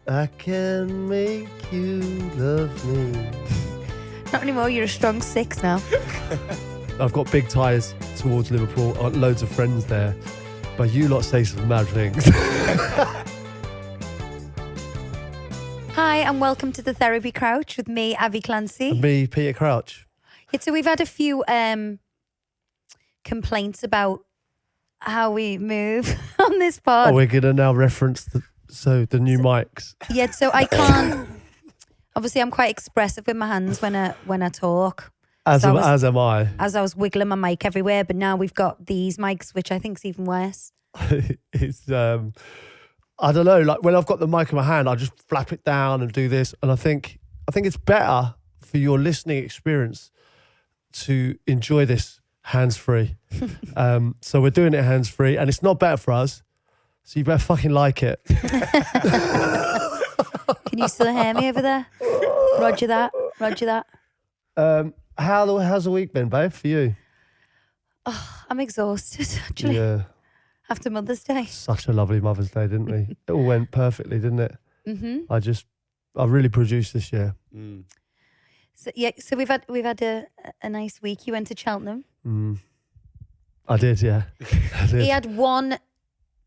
I can make you love me. Not anymore. You're a strong 6 now. I've got big ties towards Liverpool. I've got loads of friends there. But you lot say some mad things. Hi, and welcome to the Therapy Crouch with me, Abbey Clancy. And me, Peter Crouch. Yeah, so we've had a few complaints about how we move on this pod. Oh, we're going to now reference the new mics. Yeah, so I can't. Obviously, I'm quite expressive with my hands when I talk. As am I. As I was wiggling my mic everywhere, but now we've got these mics, which I think is even worse. It's I don't know. Like when I've got the mic in my hand, I just flap it down and do this, and I think it's better for your listening experience to enjoy this hands-free. So we're doing it hands-free, and it's not better for us. So you better fucking like it. Can you still hear me over there? Roger that. How's the week been, babe, for you? Oh, I'm exhausted, actually. Yeah. After Mother's Day. Such a lovely Mother's Day, didn't we? It all went perfectly, didn't it? Mm-hmm. I really produced this year. Mm. So we've had a nice week. You went to Cheltenham. I did, yeah. I did. He had one.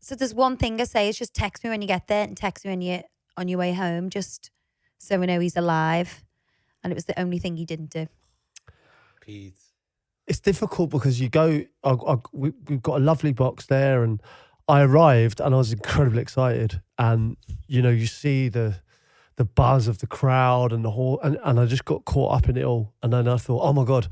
So there's one thing I say is just text me when you get there and text me when you're on your way home, just so we know he's alive. And it was the only thing he didn't do. Pete. It's difficult because you go, we've got a lovely box there, and I arrived and I was incredibly excited. And, you know, you see the buzz of the crowd and the whole, and I just got caught up in it all. And then I thought, oh my God,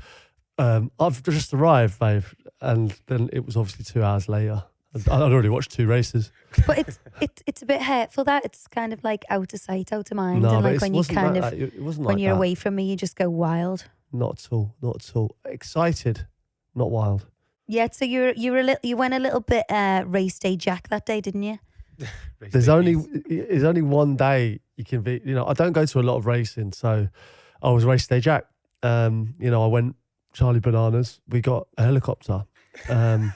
I've just arrived, babe. And then it was obviously 2 hours later. I'd already watched 2 races. But it's a bit hurtful that it's kind of like out of sight, out of mind. No, and but like when you kind of, it wasn't when like you're that. away from me, you just go wild. Not at all. Excited, not wild. Yeah, so you went a little bit race day Jack that day, didn't you? There's only one day you can be. You know, I don't go to a lot of racing, so I was race day Jack. You know, I went Charlie Bananas. We got a helicopter, and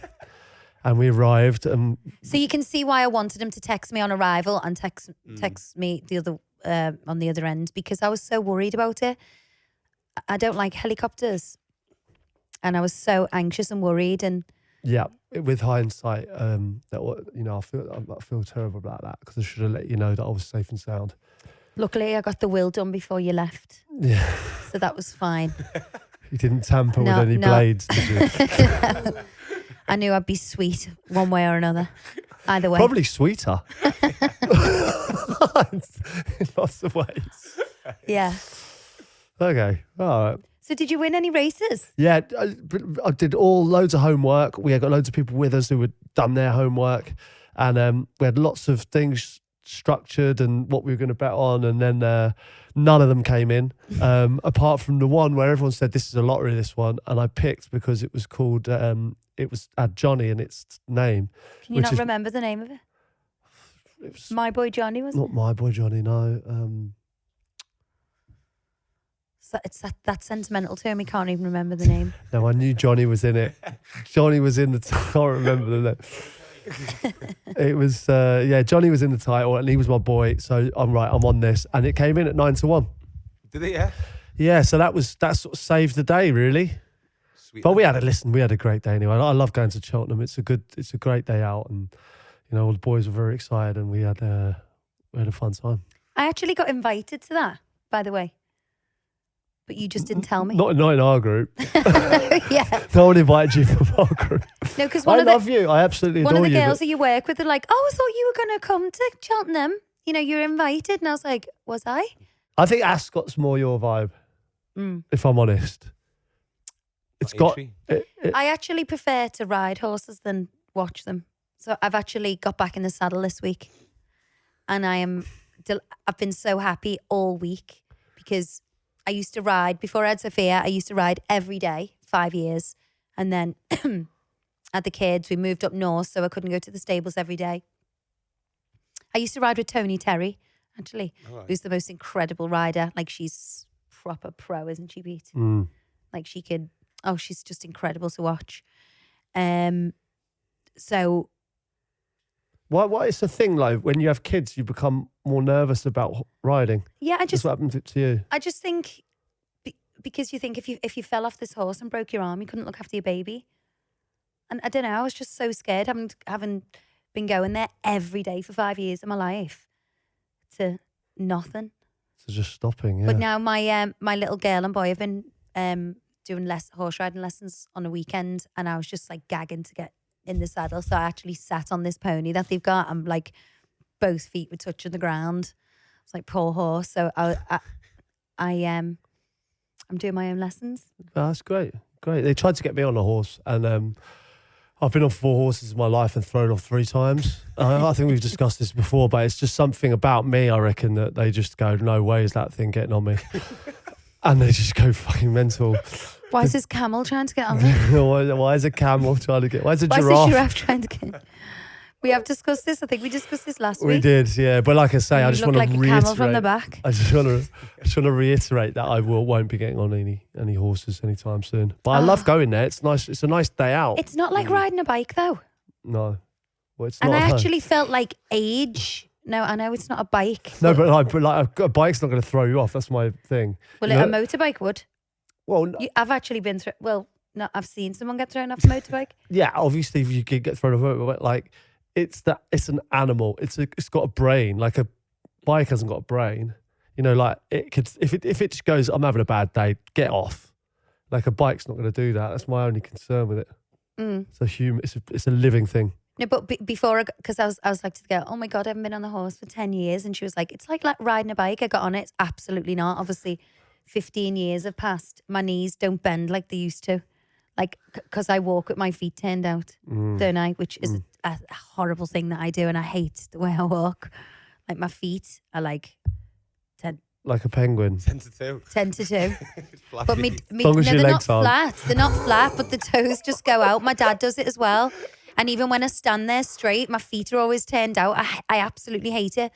we arrived. So you can see why I wanted him to text me on arrival and text me the other on the other end, because I was so worried about it. I don't like helicopters, and I was so anxious and worried. And yeah, with hindsight, I feel terrible about that because I should have let you know that I was safe and sound. Luckily, I got the will done before you left. Yeah, so that was fine. You didn't tamper with any blades, did you? I knew I'd be sweet one way or another. Either way, probably sweeter. In lots of ways. Yeah. Okay, all right. So did you win any races? Yeah, I did loads of homework. We had got loads of people with us who had done their homework, and we had lots of things structured and what we were going to bet on, and then none of them came in, apart from the one where everyone said this is a lottery, this one, and I picked because it was called, had Johnny in its name. Can you not remember the name of it? It was My Boy Johnny, wasn't it? not My Boy Johnny, no. So it's that sentimental term. We can't even remember the name. No, I knew Johnny was in it. Johnny was in the I can't remember the name. It was Johnny was in the title and he was my boy, so I'm on this, and it came in at 9-1. Did it? Yeah. Yeah, so that sort of saved the day, really. Sweet. But we had a great day anyway. I love going to Cheltenham. It's a great day out, and you know all the boys were very excited, and we had a fun time. I actually got invited to that, by the way. But you just didn't tell me. Not in our group. Yeah. No one invited you from our group. No, because I love you. I absolutely adore you. One of the girls that you work with are like, oh, I thought you were going to come to Cheltenham. You know, you're invited. And I was like, was I? I think Ascot's more your vibe, if I'm honest. It's got... I actually prefer to ride horses than watch them. So I've actually got back in the saddle this week. And I've been so happy all week because... I used to ride, before I had Sophia, I used to ride every day, 5 years. And then had the kids, we moved up north, so I couldn't go to the stables every day. I used to ride with Tony Terry, actually, who's the most incredible rider. Like, she's proper pro, isn't she, Pete? Like, she's just incredible to watch. So Why it's a thing like when you have kids, you become more nervous about riding. Yeah, That's what happened to you. I just think because you think if you fell off this horse and broke your arm, you couldn't look after your baby. And I don't know, I was just so scared having been going there every day for 5 years of my life to nothing. So just stopping, yeah. But now my little girl and boy have been doing horse riding lessons on a weekend, and I was just like gagging to get in the saddle. So I actually sat on this pony that they've got. I'm like, both feet were touching the ground. It's like poor horse. So I'm doing my own lessons. Oh, that's great. They tried to get me on a horse, and I've been on 4 horses in my life and thrown off 3 times. I think we've discussed this before, but it's just something about me, I reckon, that they just go, no way is that thing getting on me. And they just go fucking mental. Why is this camel trying to get on me? Why is a camel trying to get... Why is a Why giraffe? is the giraffe trying to get... We have discussed this. I think we discussed this last week. We did, yeah. But like I say, I You just look want to like a reiterate... camel from the back. I just want to reiterate that I won't be getting on any horses anytime soon. But I love going there. It's nice. It's a nice day out. It's not like riding a bike, though. No. Well, it's And not. I actually felt like age. No, I know it's not a bike. No, but a bike's not going to throw you off. That's my thing. Well, You a know? motorbike would. Well, I've actually been through... Well, no, I've seen someone get thrown off a motorbike. yeah, obviously if you could get thrown off, but like it's an animal. It's got a brain. Like a bike hasn't got a brain. You know, like it could if it just goes, I'm having a bad day, get off. Like a bike's not going to do that. That's my only concern with it. It's a human. It's a living thing. No, but before, because I was like to the girl, oh my God, I haven't been on the horse for 10 years. And she was like, it's like riding a bike. I got on it. It's absolutely not. Obviously, 15 years have passed. My knees don't bend like they used to. Like, because I walk with my feet turned out, don't I? Which is a horrible thing that I do. And I hate the way I walk. Like, my feet are like 10. Like a penguin. 10 to 2. 10 to 2. Flat But feet. As long as your they're not legs aren't. flat. They're not flat, but the toes just go out. My dad does it as well. And even when I stand there straight, my feet are always turned out. I absolutely hate it.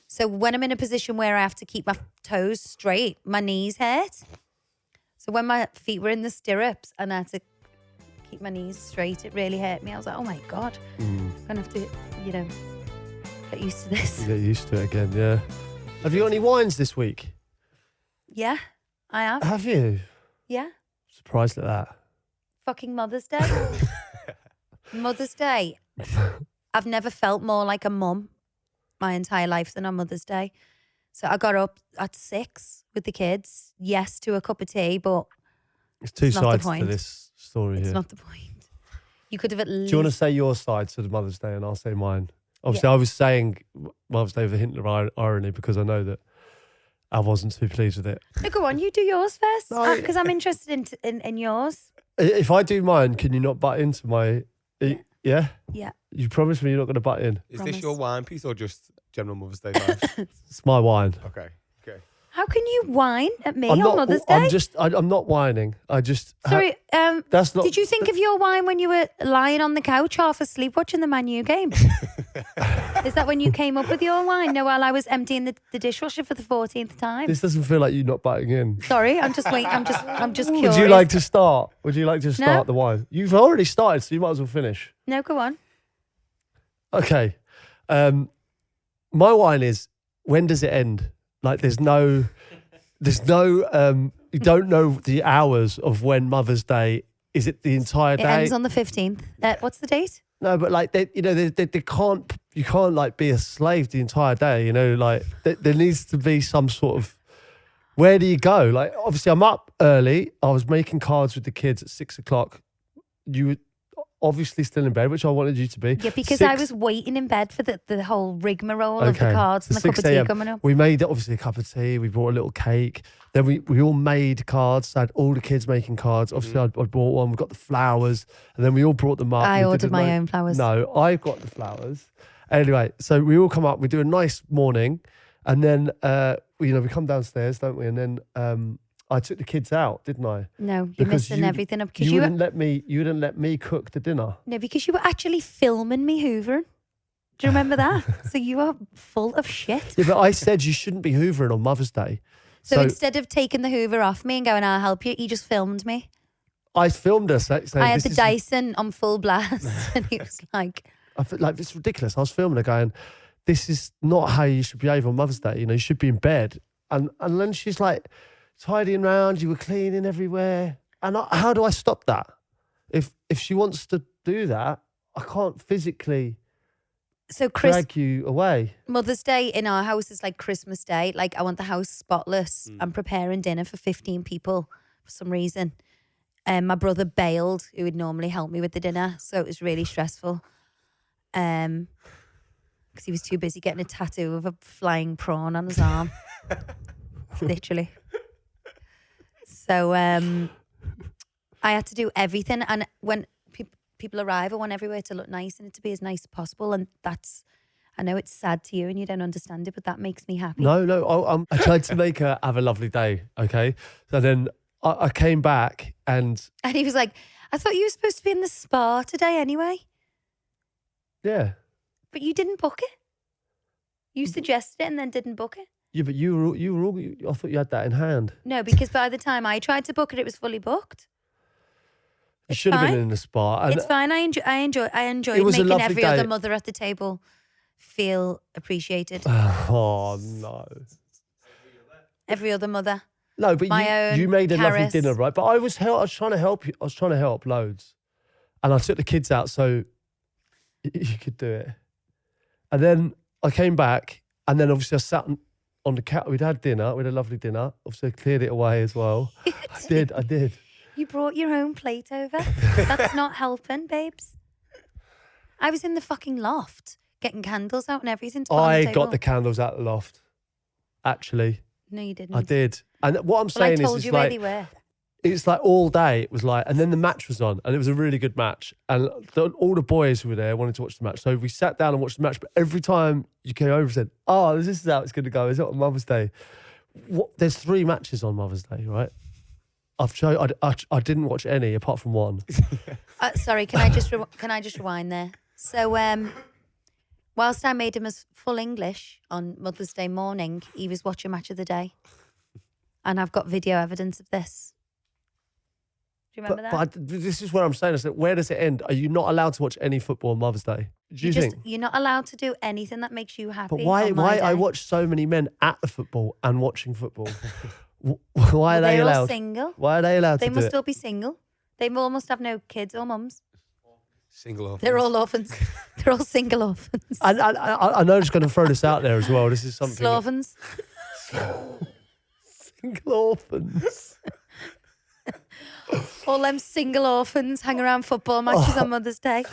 So when I'm in a position where I have to keep my toes straight, my knees hurt. So when my feet were in the stirrups and I had to keep my knees straight, it really hurt me. I was like, oh my God, I'm going to have to, get used to this. Get used to it again, yeah. Have you got any wines this week? Yeah, I have. Have you? Yeah. Surprised at that. Fucking Mother's Day. Mother's Day. I've never felt more like a mum my entire life than on Mother's Day. So I got up at 6 with the kids. Yes, to a cup of tea, but It's two It's not the sides to point. this story it's here. not the point. You could have at least... Do you want to say your side to the Mother's Day and I'll say mine? Obviously, I was saying Mother's Day with a hint of irony because I know that I wasn't too pleased with it. No, go on, you do yours first. No. Because I'm interested in yours. If I do mine, can you not butt into my... Yeah? Yeah. You promise me you're not going to butt in? Is Promise. this your wine piece or just general Mother's Day vibes? It's my wine. Okay. How can you whine at me I'm on not, Mother's Day? I'm not whining. I just... Sorry, that's not... did you think of your wine when you were lying on the couch half asleep watching the Man U game? Is that when you came up with your wine? No, while I was emptying the dishwasher for the 14th time. This doesn't feel like you not butting in. Sorry, I'm just waiting. I'm just curious. Would you like to start? Would you like to start the wine? You've already started, so you might as well finish. No, go on. Okay. My wine is, when does it end? Like there's no, you don't know the hours of when Mother's Day, is it the entire It day? ends on the 15th. What's the date? No, but like, they can't, you can't like be a slave the entire day, like there needs to be some sort of, where do you go? Like, obviously I'm up early. I was making cards with the kids at 6 o'clock. You were obviously still in bed, which I wanted you to be. Yeah, because I was waiting in bed for the whole rigmarole of the cards and the cup of 6 tea a.m. coming up. We made obviously a cup of tea. We brought a little cake. Then we all made cards. I had all the kids making cards. Obviously, I bought one. We got the flowers, and then we all brought them up. I We did ordered a my nice- own flowers. No, I got the flowers. Anyway, so we all come up. We do a nice morning, and then we come downstairs, don't we? And then I took the kids out, didn't I? No, you're Because missing everything up because You wouldn't let me cook the dinner. No, because you were actually filming me hoovering. Do you remember that? So you are full of shit. Yeah, but I said you shouldn't be hoovering on Mother's Day. So instead of taking the hoover off me and going, I'll help you, he just filmed me. I filmed her saying, I had "This the is-" Dyson on full blast and he was like, I feel like it's ridiculous. I was filming her going, this is not how you should behave on Mother's Day. You know, you should be in bed. And then she's like tidying around, you were cleaning everywhere. And how do I stop that? If she wants to do that, I can't physically drag you away. Mother's Day in our house is like Christmas Day. Like, I want the house spotless. I'm preparing dinner for 15 people for some reason. My brother bailed, who would normally help me with the dinner, so it was really stressful. Because he was too busy getting a tattoo of a flying prawn on his arm. Literally. So I had to do everything. And when people arrive, I want everywhere to look nice and it to be as nice as possible. And that's, I know it's sad to you and you don't understand it, but that makes me happy. No, I tried to make her have a lovely day, okay? So then I came back and he was like, I thought you were supposed to be in the spa today anyway. Yeah. But you didn't book it. You suggested it and then didn't book it. Yeah, but you were all, I thought you had that in hand. No, because by the time I tried to book it, it was fully booked. You should have been in the spa. And it's fine. I enjoyed It was a making lovely every day. other mother at the table feel appreciated. Oh, no. Every other mother. No, but you made a lovely Karis. dinner, right? But I was trying to help you. I was trying to help loads. And I took the kids out so you could do it. And then I came back and then obviously I sat on the couch. We'd had dinner. We had a lovely dinner. Obviously I cleared it away as well. I did. You brought your own plate over? That's not helping, babes. I was in the fucking loft getting candles out and everything. To put on the I table. got the candles out of the loft. Actually. No, you didn't. I did. And what I'm Well, saying I told is you it's where like, they were. it's like all day it was like, and then the match was on and it was a really good match. And all the boys who were there wanted to watch the match. So we sat down and watched the match. But every time you came over and said, oh, this is how it's going to go. Is it on Mother's Day? There's 3 matches on Mother's Day, right? I didn't watch any apart from one. Sorry, can I just rewind there? So, whilst I made him as full English on Mother's Day morning, he was watching Match of the Day, and I've got video evidence of this. Do you remember that? But this is where I'm saying. I said, where does it end? Are you not allowed to watch any football on Mother's Day? Do you think? You're not allowed to do anything that makes you happy. But why? on my Why day. I watch so many men at the football and watching football? Why are they They're all allowed? single. Why are they allowed They to do must it? all be single. They all must have no kids or mums. Single orphans. They're all orphans. They're all single orphans. And I know I'm just going to throw this out there as well. This is something. Slovens. Single orphans. All them single orphans hang around football matches on Mother's Day.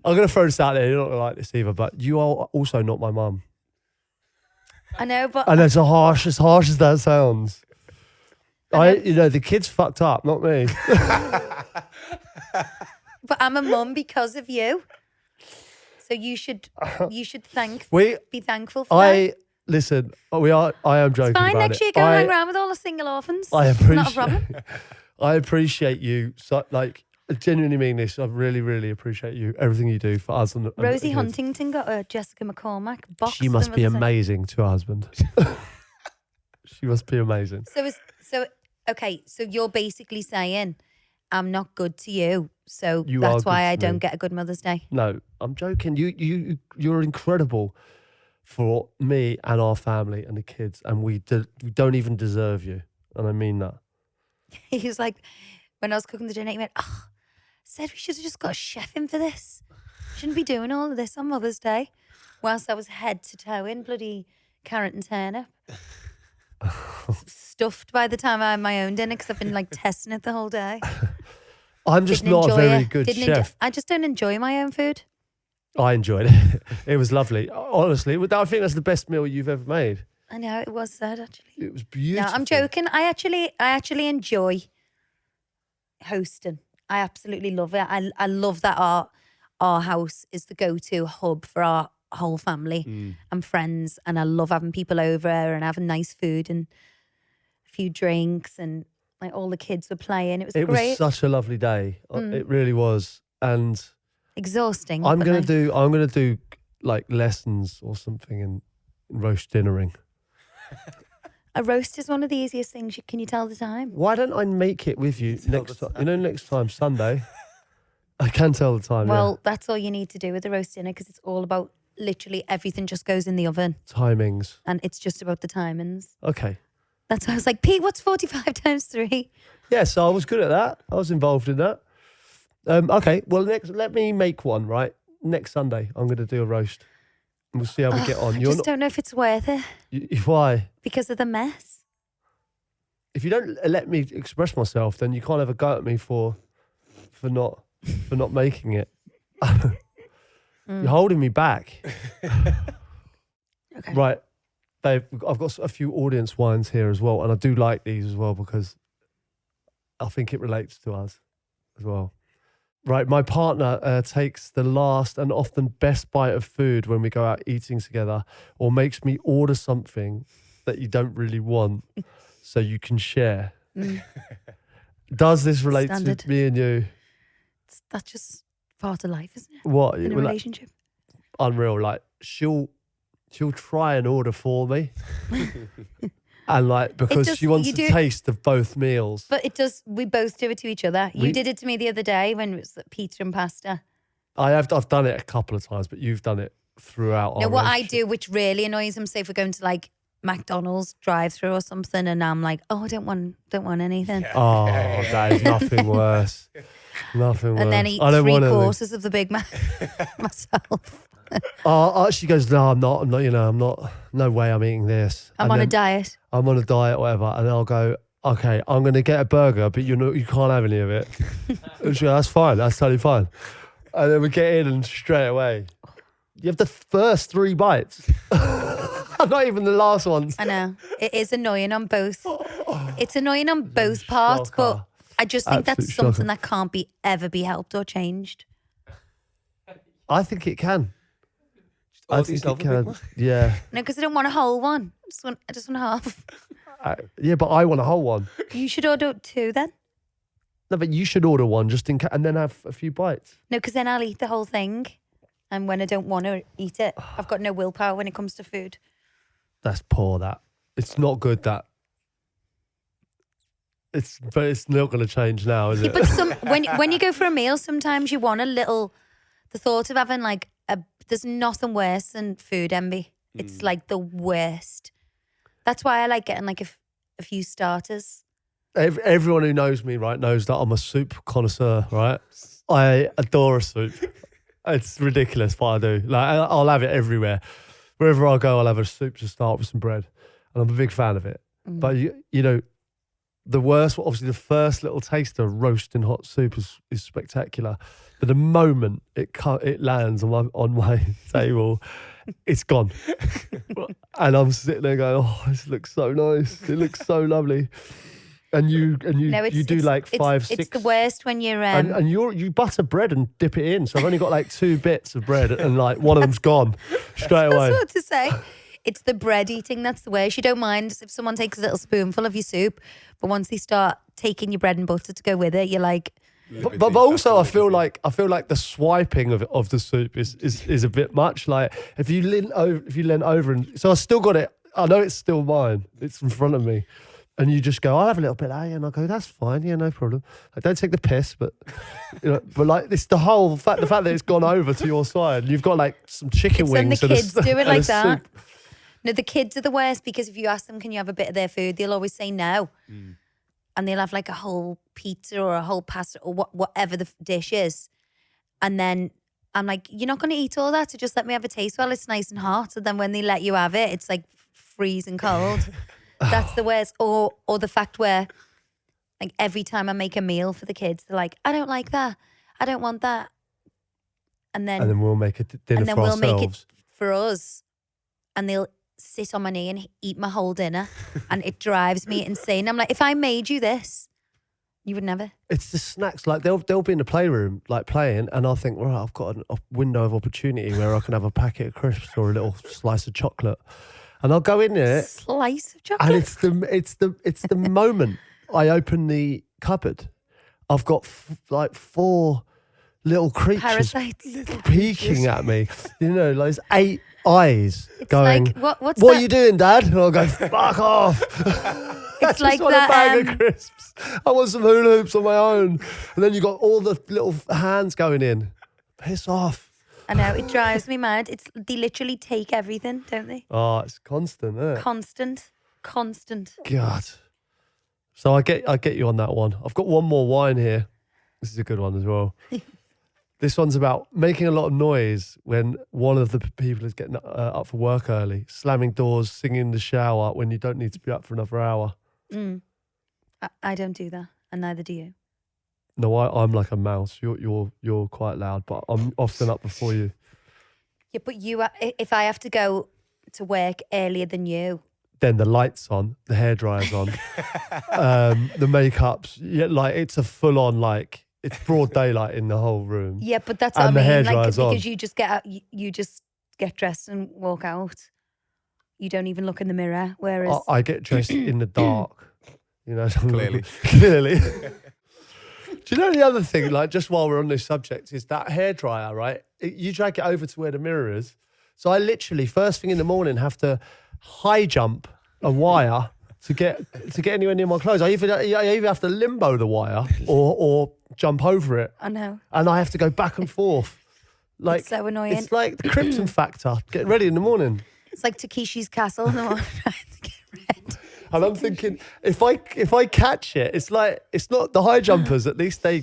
I'm going to throw this out there. You're not going to like this either, but you are also not my mum. I know, but And it's harsh as that sounds. The kids fucked up, not me. but I'm a mum because of you. So you should be thankful for that. Listen. I am joking. It's fine. about Next it. year, go and hang around with all the single orphans. I Not a appreciate. problem. I appreciate you. So, like, I genuinely mean this. I really, really appreciate you. Everything you do for us. And Rosie the kids. Huntington got a Jessica McCormack box. She must be amazing to her husband. She must be amazing. So you're basically saying I'm not good to you, so You are that's good why to I me. don't get a good Mother's Day. No, I'm joking. You're incredible for me and our family and the kids, and we don't even deserve you, and I mean that. He was like, when I was cooking the dinner, he went, "Oh, said we should have just got a chef in for this. Shouldn't be doing all of this on Mother's Day." Whilst I was head to toe in bloody carrot and turnip. Stuffed by the time I had my own dinner because I've been like testing it the whole day. I'm just Didn't not a enjoy very it. good Didn't chef. I just don't enjoy my own food. I enjoyed it. It was lovely. Honestly, I think that's the best meal you've ever made. I know, it was sad actually. It was beautiful. No, I'm joking. I actually enjoy hosting. I absolutely love it. I love that our house is the go-to hub for our whole family and friends, and I love having people over and having nice food and a few drinks, and like all the kids were playing. It was It great. was such a lovely day. It really was. And Exhausting. I'm but gonna nice. do like lessons or something in roast dinnering. A roast is one of the easiest things. Can you tell the time? Why don't I make it with you next time? Next time Sunday, I can tell the time. Well, that's all you need to do with the roast dinner because it's all about literally everything just goes in the oven. Timings. And it's just about the timings. Okay. That's why I was like, Pete, what's 45 times 3? Yeah, so I was good at that. I was involved in that. Okay, well, let me make one, right? Next Sunday, I'm going to do a roast. And we'll see how we get on. I just don't know if it's worth it. Why? Because of the mess. If you don't let me express myself, then you can't have a go at me for not making it. You're holding me back. Okay. Right, Dave, I've got a few audience wines here as well, and I do like these as well because I think it relates to us as well. Right, my partner takes the last and often best bite of food when we go out eating together, or makes me order something that you don't really want so you can share. Does this relate Standard. to me and you? That's just part of life, isn't it? What? In a Well, relationship. unreal. Like she'll try and order for me. And like, because does- she wants you to do- taste of both meals. But it does, we both do it to each other. You did it to me the other day when it was pizza and pasta. I've done it a couple of times, but you've done it throughout our Now, what I relationship. do, which really annoys him, say if we're going to like McDonald's drive-through or something, and I'm like, oh, I don't want anything. Oh, that is nothing worse. Nothing worse. And then eat I don't 3 want anything. quarters of the Big Mac myself. She goes, no, I'm not, no way I'm eating this. I'm And on a then diet. I'm on a diet, whatever. And I'll go, okay, I'm going to get a burger, but you can't have any of it. And she goes, that's fine. That's totally fine. And then we get in and straight away, you have the first 3 bites. Not even the last ones. I know. It is annoying on both. It's annoying on both parts, but Shocker. I just think that's Absolute something shocker. that can't ever be helped or changed. I think it can. I Order think yourself it a Big can. Mac. Yeah. No, because I don't want a whole one. I just want half. Yeah, but I want a whole one. You should order 2 then. No, but you should order one just in case, and then have a few bites. No, because then I'll eat the whole thing. And when I don't want to eat it, I've got no willpower when it comes to food. That's poor. That it's not good. But it's not going to change now, is Yeah, it? but when you go for a meal, sometimes you want the thought of having there's nothing worse than food envy. It's like the worst. That's why I like getting a few starters. Everyone who knows me, right, knows that I'm a soup connoisseur, right? I adore a soup. It's ridiculous what I do. Like I'll have it everywhere. Wherever I go, I'll have a soup to start with some bread, and I'm a big fan of it. But you know, the worst, obviously, the first little taster of roasting hot soup is spectacular. But the moment it lands on my table, it's gone, and I'm sitting there going, "Oh, this looks so nice. It looks so lovely." And you do like 5, 6. It's the worst when you're And you butter bread and dip it in. So I've only got like 2 bits of bread, and like one of them's gone straight away. That's what to say. It's the bread eating that's the worst. You don't mind if someone takes a little spoonful of your soup, but once they start taking your bread and butter to go with it, you're like, But also I feel like the swiping of the soup is a bit much. Like if you lean over and so I still got it. I know it's still mine. It's in front of me. And you just go, I'll have a little bit, and I go, that's fine, yeah, no problem. I don't take the piss, but but like it's the fact that it's gone over to your side. And you've got like some chicken it's when wings. the kids do it and a like that. soup. No, the kids are the worst because if you ask them, can you have a bit of their food, they'll always say no. And they'll have like a whole pizza or a whole pasta or whatever the dish is. And then I'm like, you're not going to eat all that, so just let me have a taste while it's nice and hot. And then when they let you have it, it's like freezing cold. That's the worst. Or the fact where like every time I make a meal for the kids, they're like, I don't like that. I don't want that. And then we'll make a dinner for we'll ourselves. make it for us. And they'll sit on my knee and eat my whole dinner. And it drives me insane. I'm like, if I made you this, you would never. It's the snacks. Like they'll be in the playroom, like playing, and I'll think, right, I've got a window of opportunity where I can have a packet of crisps or a little slice of chocolate, and I'll go in there, Slice of chocolate. and it's the moment I open the cupboard, I've got like 4 little creatures Parasites. peeking at me. You know, like there's 8 eyes It's going. like, what's What that? are you doing, Dad? And I'll go, fuck off. just like want that. a bag of crisps. I want some hula hoops on my own. And then you got all the little hands going in. Piss off. I know, it drives me mad. They literally take everything, don't they? Oh, it's constant, isn't it? Constant. God. So I get you on that one. I've got one more wine here. This is a good one as well. This one's about making a lot of noise when one of the people is getting up for work early, slamming doors, singing in the shower when you don't need to be up for another hour. I don't do that, and neither do you. No, I'm like a mouse. You're quite loud, but I'm often up before you. Yeah, but if I have to go to work earlier than you, Then the lights on, the hairdryer's on, the makeup's like it's a full on like it's broad daylight in the whole room. yeah, but that's And what the I mean. Like hairdryer's on. because you just get out, you just get dressed and walk out. You don't even look in the mirror. Whereas I get dressed in the dark, you know. Clearly. Clearly. Do you know the other thing? Like, just while we're on this subject, is that hairdryer, right? You drag it over to where the mirror is. So I literally first thing in the morning have to high jump a wire to get anywhere near my clothes. I either have to limbo the wire or jump over it. I know. And I have to go back and forth. Like, It's so annoying. It's like the Crimson Factor. Get ready in the morning. It's like Takeshi's Castle in the morning trying to get ready. And I'm thinking, if I catch it, it's like, it's not the high jumpers. At least they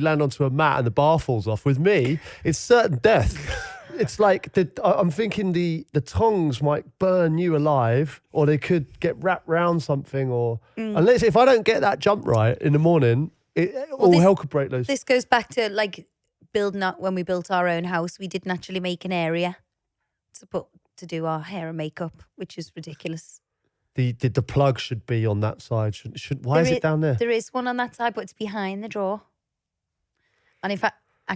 land onto a mat and the bar falls off. With me, it's certain death. It's like I'm thinking the tongs might burn you alive, or they could get wrapped round something, or unless if I don't get that jump right in the morning, all hell could break loose. This goes back to like building up when we built our own house. We didn't actually make an area to do our hair and makeup, which is ridiculous. The plug should be on that side. Why is it down there? There is one on that side, but it's behind the drawer. And in fact, I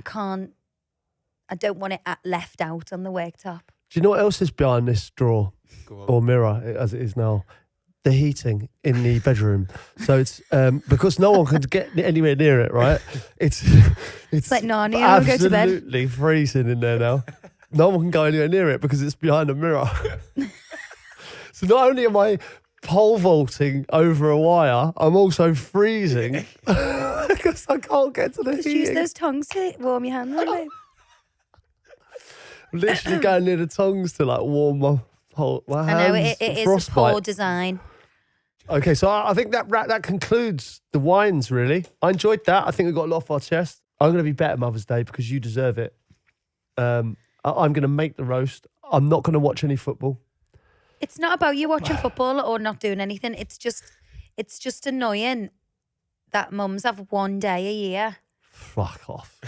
don't want it left out on the worktop. Do you know what else is behind this drawer Go on. or mirror, as it is now? The heating in the bedroom. So it's because no one can get anywhere near it, right? It's like Narnia when we go to bed. Absolutely freezing in there now. No one can go anywhere near it because it's behind a mirror. So not only am I pole vaulting over a wire, I'm also freezing because I can't get to the Just heating. use those tongs to warm your hands, babe. I'm literally going near the tongs to like warm my hands. I know it is a Frostbite. poor design. Okay, so I think that concludes the wines, really. I enjoyed that. I think we got a lot off our chest. I'm going to be better Mother's Day because you deserve it. I'm going to make the roast. I'm not going to watch any football. It's not about you watching football or not doing anything. It's just annoying that mums have one day a year. Fuck off.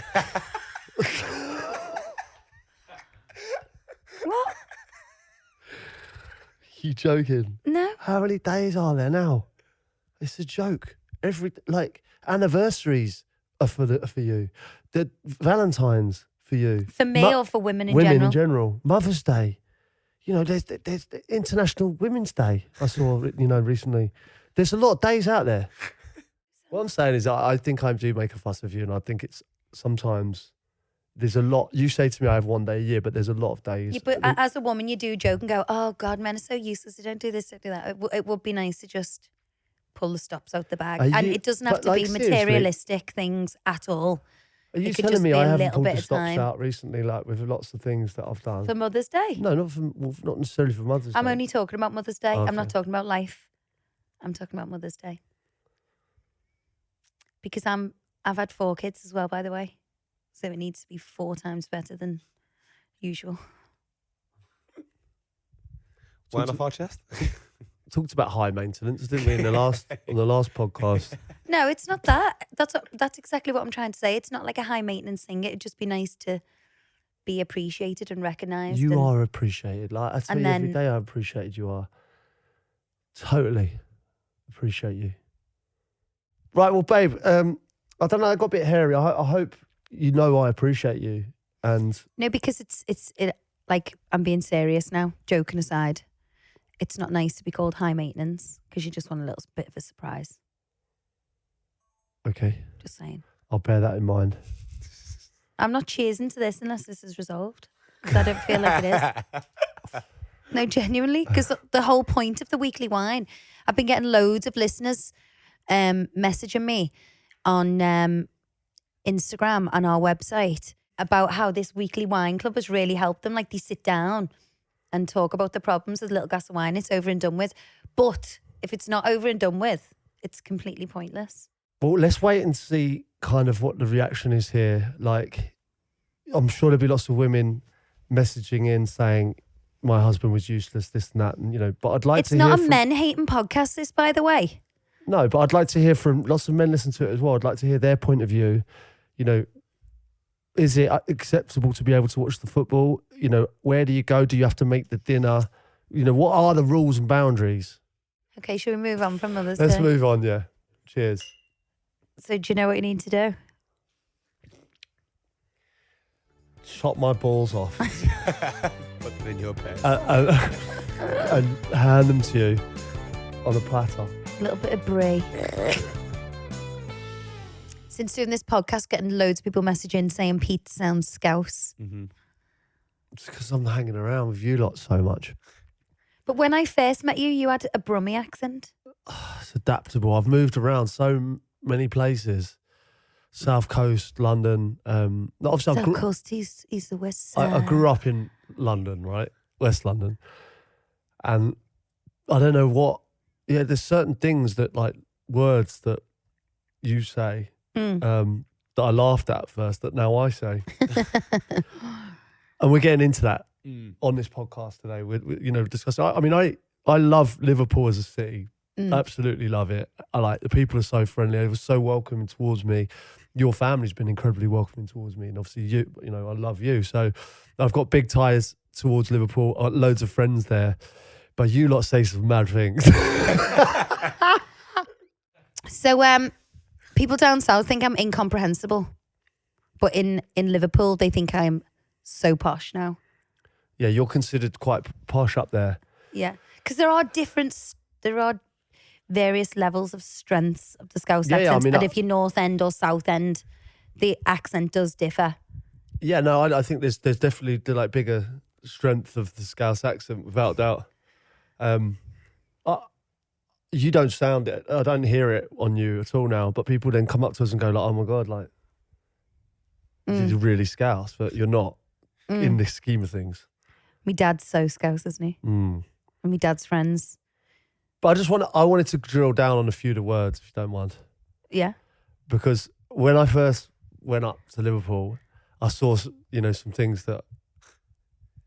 What? You joking? No. How many days are there now? It's a joke. Anniversaries are for you. The Valentine's for you. For me or for women in women general? in general. Mother's Day. You know, there's the International Women's Day. I saw, recently. There's a lot of days out there. What I'm saying is, I think I do make a fuss of you, and I think it's sometimes there's a lot. You say to me, I have one day a year, but there's a lot of days. Yeah, but as a woman, you do joke and go, "Oh God, men are so useless. They don't do this, don't do that." It would be nice to just pull the stops out the bag, and it doesn't have to be materialistic things at all. Are you It could telling just me be I a haven't little pulled bit the of stops time. out recently, like with lots of things that I've done? For Mother's Day? No, not necessarily for Mother's Day. I'm only talking about Mother's Day. Okay. I'm not talking about life. I'm talking about Mother's Day. Because I've had 4 kids as well, by the way. So it needs to be 4 times better than usual. Wine off our chest? Talked about high maintenance, didn't we, on the last podcast? No, it's not that. That's exactly what I'm trying to say. It's not like a high maintenance thing. It'd just be nice to be appreciated and recognised. You are appreciated. Like I tell you every day, I appreciated you are. Totally appreciate you. Right, well, babe, I don't know. I got a bit hairy. I hope you know I appreciate you. And no, because it's like I'm being serious now. Joking aside, it's not nice to be called high maintenance because you just want a little bit of a surprise. Okay, Just saying. I'll bear that in mind. I'm not cheersing to this unless this is resolved because I don't feel like it is. No, genuinely, because the whole point of the Weekly Whine, I've been getting loads of listeners messaging me on Instagram and our website about how this Weekly Whine Club has really helped them. Like, they sit down and talk about the problems with a little glass of wine. It's over and done with. But if it's not over and done with, it's completely pointless. Well, let's wait and see kind of what the reaction is here. Like, I'm sure there'll be lots of women messaging in saying, my husband was useless, this and that, and but I'd like It's to hear not a from, men-hating podcast, this, by the way. No, but I'd like to hear from lots of men listen to it as well. I'd like to hear their point of view. Is it acceptable to be able to watch the football? Where do you go? Do you have to make the dinner? What are the rules and boundaries? Okay, should we move on from Mother's Let's Day? move on, yeah. Cheers. So do you know what you need to do? Chop my balls off Put them in your pen. and hand them to you on a platter. A little bit of brie. Since doing this podcast, getting loads of people messaging saying Pete sounds Scouse. Mm-hmm. It's because I'm hanging around with you lot so much. But when I first met you, you had a Brummie accent. It's adaptable. I've moved around so many places. South Coast, London. Obviously, South Coast, he's the West I Side. grew up in London, right? West London. And I don't know what... Yeah, there's certain things that, like, words that you say that I laughed at first that now I say. And we're getting into that on this podcast today. We're discussing... I love Liverpool as a city. Absolutely love it. I like the people are so friendly. They were so welcoming towards me. Your family's been incredibly welcoming towards me, and obviously you. I love you. So I've got big ties towards Liverpool. I've got loads of friends there, but you lot say some mad things. So people down south think I'm incomprehensible, but in Liverpool they think I'm so posh now. Yeah, you're considered quite posh up there. Yeah, because there are various levels of strengths of the Scouse Yeah, accent, and if you're North End or South End, the accent does differ. Yeah, no, I think there's definitely the like bigger strength of the Scouse accent, without doubt. You don't sound it. I don't hear it on you at all now. But people then come up to us and go like, "Oh my god, like this is really Scouse," but you're not in this scheme of things. My dad's so Scouse, isn't he? And my dad's friends. But I wanted to drill down on a few of the words, if you don't mind. Yeah. Because when I first went up to Liverpool, I saw, some things that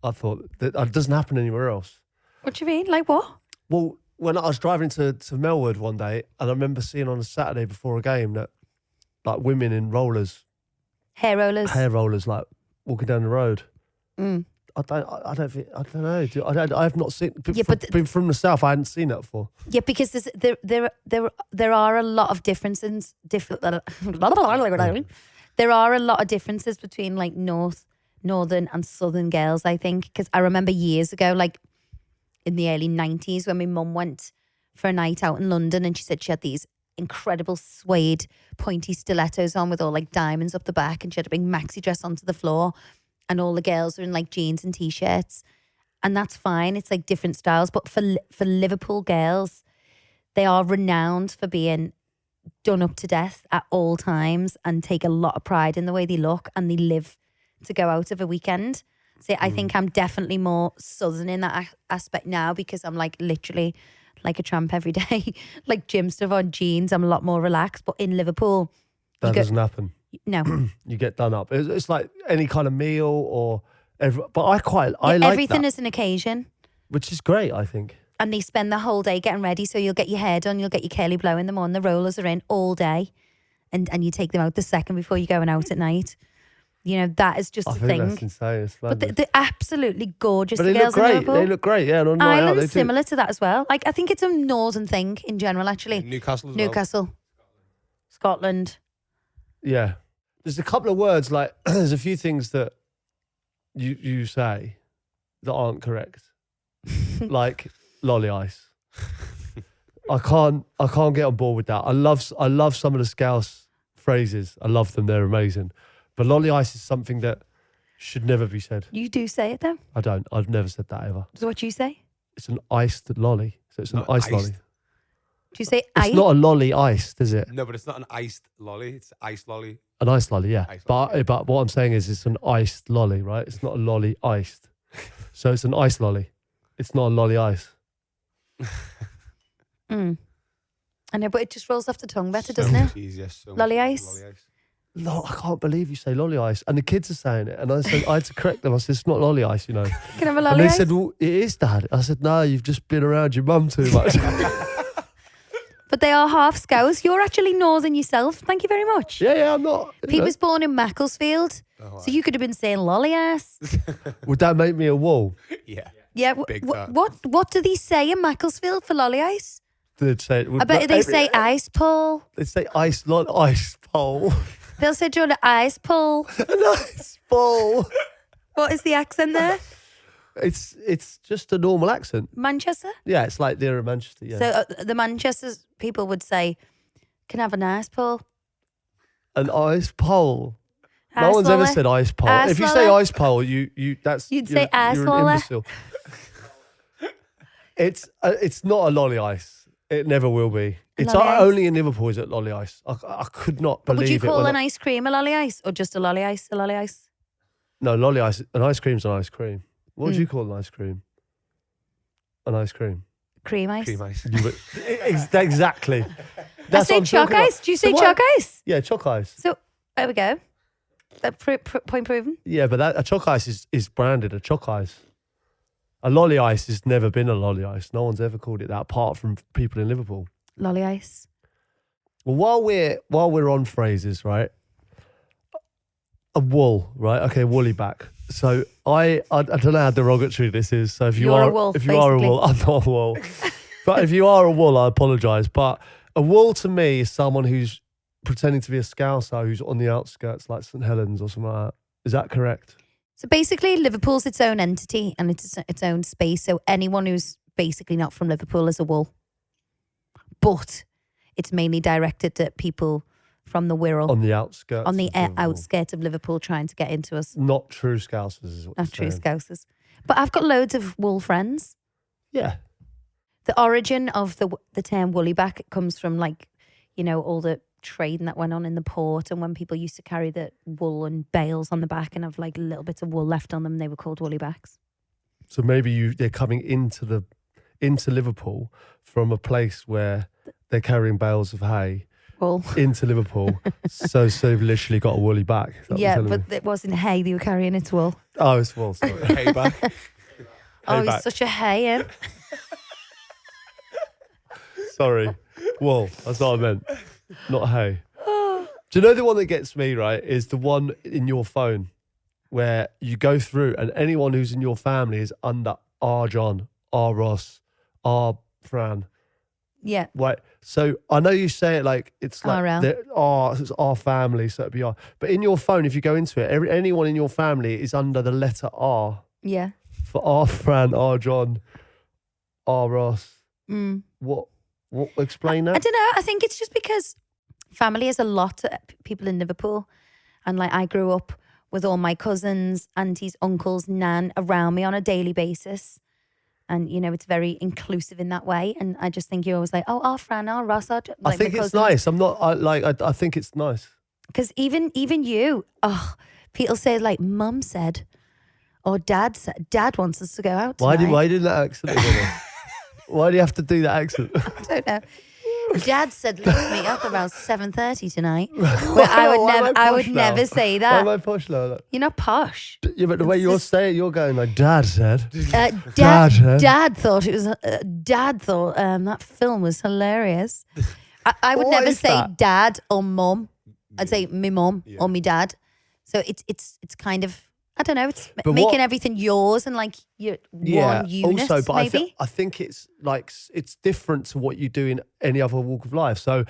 I thought that doesn't happen anywhere else. What do you mean? Like what? Well, when I was driving to Melwood one day, and I remember seeing on a Saturday before a game that, like, women in rollers, Hair rollers, like walking down the road. I don't know. I have not seen. Yeah, but from the south, I hadn't seen that before. Yeah, because there are a lot of differences. There are a lot of differences between like northern and southern girls, I think. Because I remember years ago, like in the early 90s, when my mum went for a night out in London, and she said she had these incredible suede pointy stilettos on with all like diamonds up the back, and she had a big maxi dress onto the floor. And all the girls are in like jeans and t-shirts, and that's fine. It's like different styles, but for Liverpool girls, they are renowned for being done up to death at all times and take a lot of pride in the way they look, and they live to go out of a weekend. So I think I'm definitely more southern in that aspect now, because I'm like literally like a tramp every day, like gym stuff on, jeans. I'm a lot more relaxed. But in Liverpool, That doesn't happen. No. You get done up. It's like any kind of meal or... but I like everything that, is an occasion. which is great, I think. And they spend the whole day getting ready. So you'll get your hair done, you'll get your curly blow in the morning, the rollers are in all day. And you take them out the second before you're going out at night. That is just I a think thing. that's insane. It's But madness. they're absolutely gorgeous. But The they look girls in great. Liverpool. They look great, yeah. On a night out, they Ireland's do. similar to that as well. Like, I think it's a northern thing in general, actually. Newcastle as well. Newcastle. Scotland. Yeah. There's a couple of words, like, there's a few things that you say that aren't correct. Like lolly ice. I can't get on board with that. I love some of the Scouse phrases. I love them. They're amazing. But lolly ice is something that Should never be said. You do say it though. I don't. I've never said that ever. So what you say? It's an iced lolly. So it's an Not iced iced. lolly. Do you say It's ice? not a lolly iced, is it? No, but it's not an iced lolly. It's iced lolly. An iced lolly, yeah. Iced but lolly. but what I'm saying is it's an iced lolly, right? It's not a lolly iced. So it's an iced lolly. It's not a lolly ice. Mm. I know, but it just rolls off the tongue better, So doesn't it? much easier, so much Lolly easier, ice? Lolly ice. No, I can't believe you say lolly ice. And the kids are saying it. And I said, I had to correct them. I said, it's not lolly ice, you know. Can I have a And lolly they ice? said, well, it is, Dad. I said, no, you've just been around your mum too much. But they are half Scouse. You're actually Northern yourself. Thank you very much. yeah, I'm not. you Pete know. was born in Macclesfield, Oh, so you could have been saying lolly ass. Would that make me a wall? yeah. Yeah. Big time. What do they say in Macclesfield for lolly ice? They'd say, I bet they say ice pull. They'd say ice pole. They'll say, do you want an ice pull? An ice pole. What is the accent there? It's just a normal accent. Manchester? Yeah, it's like they're in Manchester, yeah. So the Manchester people would say, can I have an ice pull? An ice pole. No Ice one's ever lolly? said ice pole. Ice If you say lolly? ice pole, you'd say ice you're an lolly? imbecile. It's not a lolly ice. It never will be. It's Lolly ice? only in Liverpool is it lolly ice. I could not But believe would you it. call when an ice cream a lolly ice or just a lolly ice a lolly ice? No, lolly ice. An ice cream's an ice cream. What would Mm. you call an ice cream? An ice cream. Cream ice? Cream ice. You would, exactly. I That's say what I'm chalk talking about. ice. Do you So say what- chalk ice? Yeah, chalk ice. So there we go. That point proven. Yeah, but a chalk ice is branded a chalk ice. A lolly ice has never been a lolly ice. No one's ever called it that apart from people in Liverpool. Lolly ice. Well, while we're on phrases, right? A wool, right? Okay, woolly back. So I don't know how derogatory this is. So if you You're a are wool, if you are a basically. wool, I'm not a wool. But if you are a wool, I apologise. But a wool to me is someone who's pretending to be a Scouser who's on the outskirts, like St Helens or something like that. Is that correct? So basically, Liverpool's its own entity and it's its own space. So anyone who's basically not from Liverpool is a wool. But it's mainly directed at people from the Wirral, On the outskirts. on the of Liverpool. outskirts of Liverpool trying to get into us. Not true Scousers is what Not you're true saying. Scousers. But I've got loads of wool friends. Yeah. The origin of the term woolly back comes from all the trading that went on in the port, and when people used to carry the wool and bales on the back and have like little bits of wool left on them, they were called woolly backs. So maybe they're coming into Liverpool from a place where they're carrying bales of hay Wool. into Liverpool. so they've literally got a woolly back. Is that what you're Yeah, telling but me? it wasn't hay they were carrying, it's wool. Oh, it's wool. Sorry. Hay back. Oh, back. he's such a hay, eh? Sorry. Wool. That's what I meant. Not hay. Do you know the one that gets me, right, is the one in your phone where you go through and anyone who's in your family is under R. John, R. Ross, R. Fran. Yeah. Right. So I know you say it like it's like RL. it's our family, so it'd be R. But in your phone, if you go into it, anyone in your family is under the letter R. Yeah. For R. Fran, R. John, R. Ross. Mm. What explain I that? don't know. I think it's just because family is a lot of people in Liverpool. And like I grew up with all my cousins, aunties, uncles, nan around me on a daily basis. And, it's very inclusive in that way. And I just think you're always like, oh, our Fran, our Ross, our... I think it's nice. I'm not I think it's nice. Because even you, people say like mum said or dad said, dad wants us to go out Why tonight. did that accent? again? Why do you have to do that accent? I don't know. Dad said let's meet up around 7:30 tonight. Where I would never say Why that. am I posh like that? You're not posh. Yeah, but the way It's you're just- saying, you're going like Dad said. Dad, Dad thought it was. Dad thought that film was hilarious. I would What never is say that? dad or mum. I'd say me mum Yeah. or me dad. So it's kind of, I don't know. It's But making what- everything yours and like your one unit. Also, but maybe. I think it's like it's different to what you do in any other walk of life. So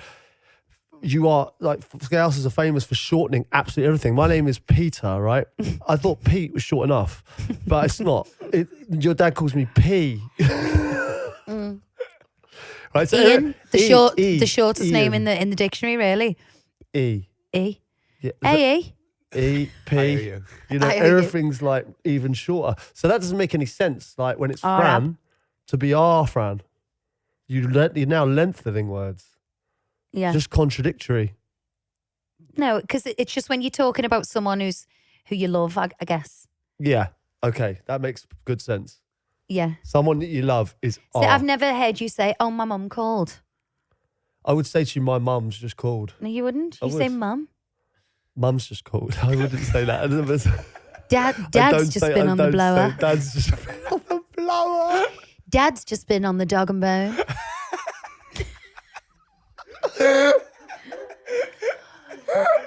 you are like Scousers are famous for shortening absolutely everything. My name is Peter, right? I thought Pete was short enough, but it's not. Your dad calls me P. Right, so Ian, the shortest Ian. name in the dictionary, really. E. E. Yeah, A. E, I hear P. you. You know, I hear you. everything's like even shorter. So that doesn't make any sense. Like when it's Arab. Fran, to be Fran, you're now lengthening words. Yeah. Just contradictory. No, because it's just when you're talking about someone who you love, I guess. Yeah. Okay. That makes good sense. Yeah. Someone that you love is So I've never heard you say, "Oh, my mum called." I would say to you, my mum's just called. No, you wouldn't. I You say would. mum. Mum's just called. I wouldn't say that. Dad's just been on the blower. Dad's just been on the blower. Dad's just been on the dog and bone.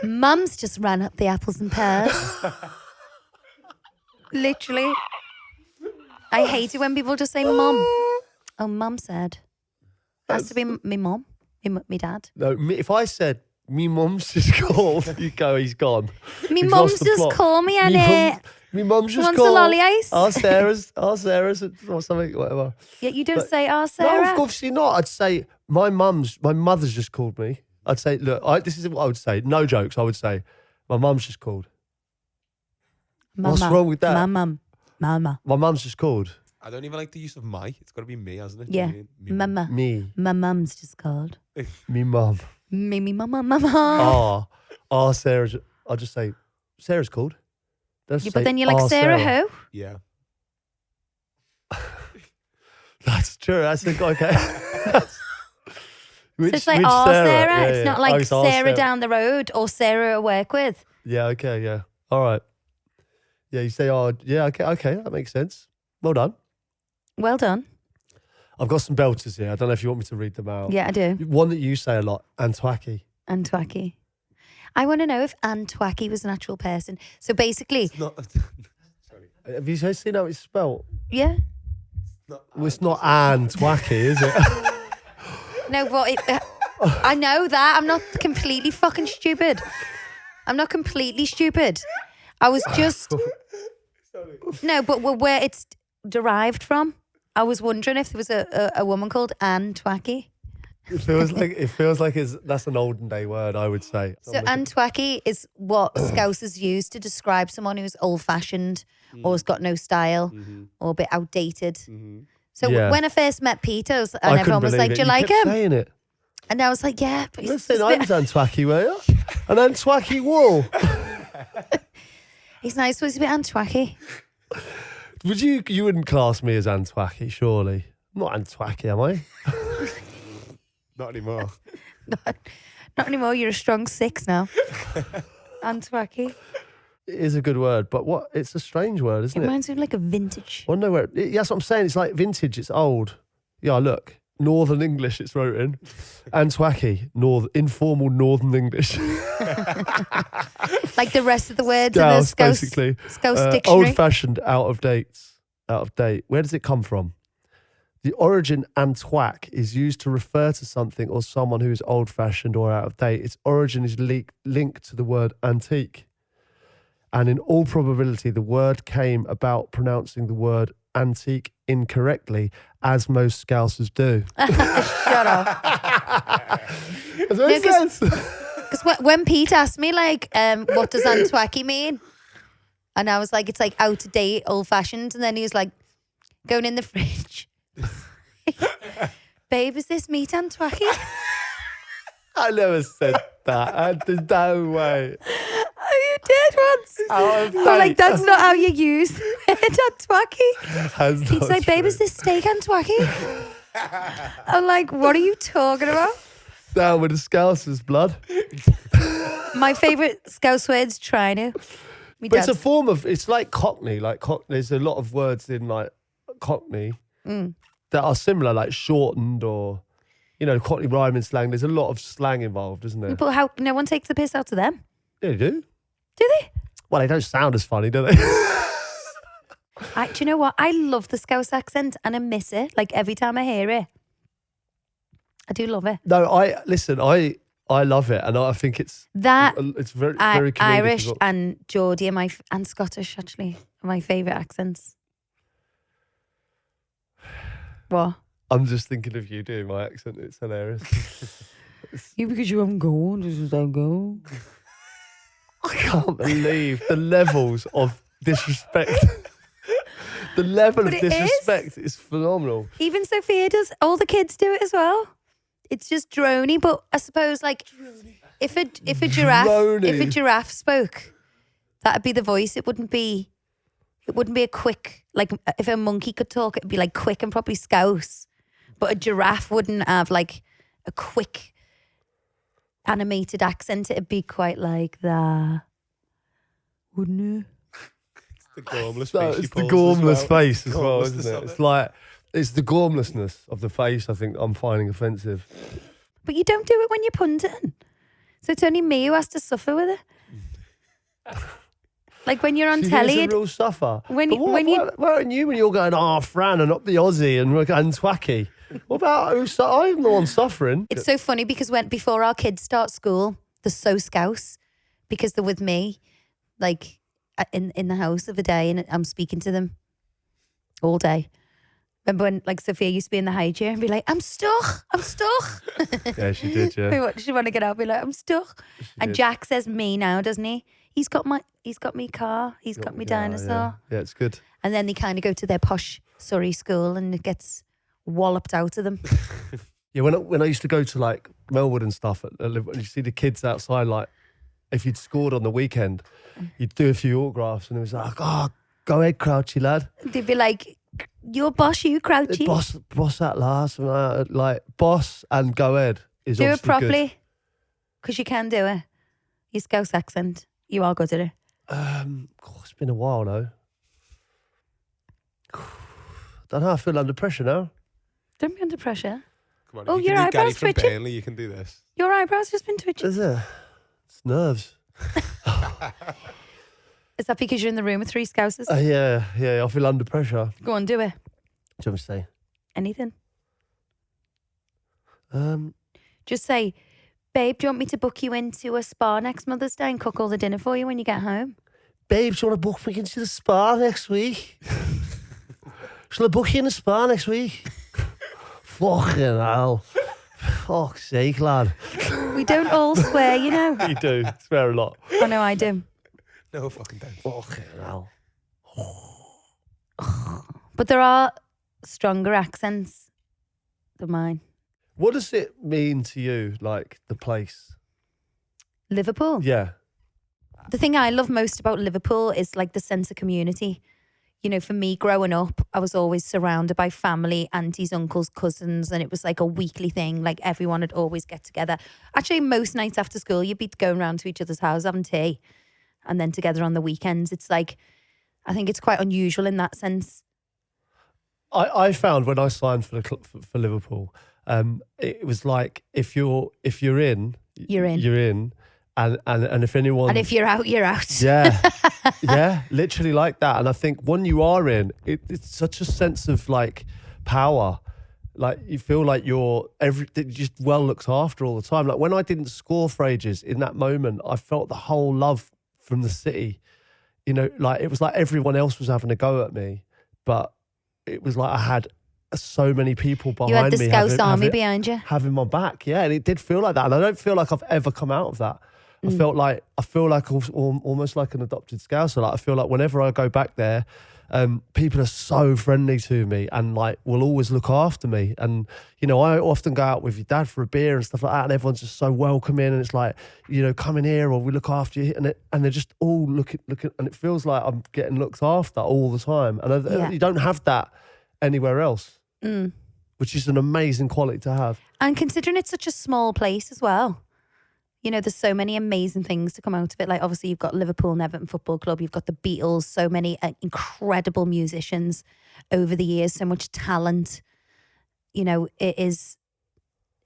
Mum's just ran up the apples and pears. Literally. I hate it when people just say mum. Oh, mum said. Has to be me mum, me dad. No, if I said, me mum's just called, you go, he's gone. Me He's mum's lost the just plot. called me and Me mum's just wants called. a lolly ice. Sarah's, or something, whatever. Yeah, you don't say, No, Sarah. obviously not. I'd say, my mother's just called me. I'd say, look, this is what I would say. No jokes, I would say, my mum's just called. Mama. What's wrong with that? Mama. My mum's just called. I don't even like the use of my. It's got to be me, hasn't it? Yeah. Me. Mama. Me. My mum's just called. Me mum. Me, mama. Sarah's. I'll just say, Sarah's called. Yeah, but then you're like, Sarah who? Yeah. That's true. That's okay. So it's like, Sarah. Yeah, It's yeah. not like It's our Sarah down the road or Sarah I work with. Yeah, okay, yeah. All right. Yeah, you say, yeah, okay, that makes sense. Well done. Well done. I've got some belters here. I don't know if you want me to read them out. Yeah, I do. One that you say a lot, antwacky. Antwacky. I want to know if Antwacky was an actual person. So basically, It's not. Sorry. Have you seen how it's spelled? yeah. Well, it's not antwacky, is it? No, but I know that. I'm not completely fucking stupid. I'm not completely stupid. I was just... No, but where it's derived from, I was wondering if there was a woman called Antwacky. It feels like that's an olden day word, I would say. So Antwacky is what Scousers use to describe someone who's old-fashioned or has got no style or a bit outdated. So Yeah. when I first met Peter, and I couldn't everyone was believe like, it. "Do you like kept him?" saying it. And I was like, "Yeah, but he's Listen, just a I bit- was antwacky, were you? An antwacky wool. he's nice, so he's a bit Antwacky." You wouldn't class me as antwacky, surely? I'm not antwacky, am I? Not anymore. Not anymore. You're a strong 6 now. Antwacky. It is a good word, but it's a strange word, It isn't it? reminds me of like a vintage. Well, no, that's what I'm saying. It's like vintage, it's old. Yeah, look. Northern English, it's wrote in. Antwacky, informal Northern English. Like the rest of the words in the Scouse, Scouse, basically. Scouse dictionary. Old-fashioned, out of date. Where does it come from? The origin antwack is used to refer to something or someone who is old-fashioned or out of date. Its origin is linked to the word antique. And in all probability, the word came about pronouncing the word antique incorrectly, as most Scousers do. Shut up. Does that make sense? Because when Pete asked me, like, what does Antwacky mean? And I was like, it's like out of date, old fashioned. And then he was like, going in the fridge. Babe, is this meat Antwacky? I never said that. There's no way. Oh, you did once. Out of I was like, date. that's not how you use the word Antwacky. That's He's not like, babe, true. is this steak Antwacky? I'm like, what are you talking about? Down with the Scousers, blood. My favourite Scouse word's try to. But it's a form of, it's like Cockney. There's a lot of words in like Cockney that are similar, like shortened or, Cockney rhyming slang. There's a lot of slang involved, isn't there? But how no one takes the piss out of them, Yeah, they do. do they? Well, they don't sound as funny, do they? Do you know what? I love the Scouse accent and I miss it. Like every time I hear it, I do love it. No, I love it, and I think it's That very very comedic as Irish well. and Geordie and Scottish actually are my favourite accents. What? I'm just thinking of you doing my accent. It's hilarious. You because you haven't gone, this is how go. I can't believe the levels of disrespect. The level But of it is. disrespect is phenomenal. Even Sophia does. All the kids do it as well. It's just droney, but I suppose like if a giraffe spoke, that'd be the voice. It wouldn't be a quick, like if a monkey could talk, it'd be like quick and probably Scouse. But a giraffe wouldn't have like a quick animated accent. It'd be quite like that, wouldn't it? The gormless No, face. it's the gormless face as well, isn't it? It's it? like, it's the gormlessness of the face I think I'm finding offensive. But you don't do it when you're punting. So it's only me who has to suffer with it. Like when you're on She telly, is a real suffer. when But you- what, when you- what aren't you when you're going, Fran and up the Aussie and antwacky? What about I'm the one suffering. it's so funny because before our kids start school, they're so Scouse because they're with me, like in the house of a day, and I'm speaking to them all day. Remember when like Sophia used to be in the high chair and be like, I'm stuck. Yeah, she did, yeah. She want to get out and be like, I'm stuck. And did. Jack says me now, doesn't he? He's got me car. He's got me dinosaur. Yeah, it's good. And then they kind of go to their posh Surrey school and it gets walloped out of them. Yeah, when I used to go to like Melbourne and stuff, and you see the kids outside, like if you'd scored on the weekend, you'd do a few autographs, and it was like, go ahead, Crouchy lad, They'd be like, you're boss, you Crouchy. boss that last, and like boss and go ahead is Do it obviously properly, because you can do it. Your Scouse accent, you are good at it. God, it's been a while though. Don't know. I feel under pressure now. Don't be under pressure. Come on, Oh, if you your can do Gary eyebrows from twitching. Burnley, you can do this. Your eyebrows just been twitching. Is it? It's nerves. Is that because you're in the room with three Scousers? Yeah. I feel under pressure. Go on, do it. What do you want me to say? Anything. Um, Just say, babe, do you want me to book you into a spa next Mother's Day and cook all the dinner for you when you get home? babe, do you want to book me into the spa next week? Shall I book you in the spa next week? Fucking hell. Fuck's sake, lad. We don't all swear, you know. You do. Swear a lot. I know I do. No fucking doubt. Fucking hell. But there are stronger accents than mine. What does it mean to you, like, the place? Liverpool. Yeah. The thing I love most about Liverpool is like the sense of community. You know, for me growing up, I was always surrounded by family, aunties, uncles, cousins, and it was like a weekly thing. Like everyone would always get together. Actually, most nights after school, you'd be going round to each other's house having tea, and then together on the weekends. It's like, I think it's quite unusual in that sense. I found when I signed for for Liverpool, it was like if you're in, You're in. you're in, and if anyone, And if you're out, you're out. yeah, yeah, literally like that. And I think when you are in, it's such a sense of like power. Like you feel like you're just well looked after all the time. Like when I didn't score for ages, in that moment, I felt the whole love from the city. You know, like it was like everyone else was having a go at me, but it was like I had so many people behind me. You had the Scouse army having, behind you. having my back, yeah, and it did feel like that. And I don't feel like I've ever come out of that. I feel like almost like an adopted Scouser. Like I feel like whenever I go back there, people are so friendly to me and like will always look after me. And you know, I often go out with your dad for a beer and stuff like that, and everyone's just so welcoming. And it's like, you know, come in here or we look after you, and they're just all looking, and it feels like I'm getting looked after all the time. And you don't have that anywhere else, which is an amazing quality to have. And considering it's such a small place as well, you know, there's so many amazing things to come out of it. Like obviously you've got Liverpool and Everton Football Club, you've got the Beatles, so many incredible musicians over the years, so much talent. You know, it is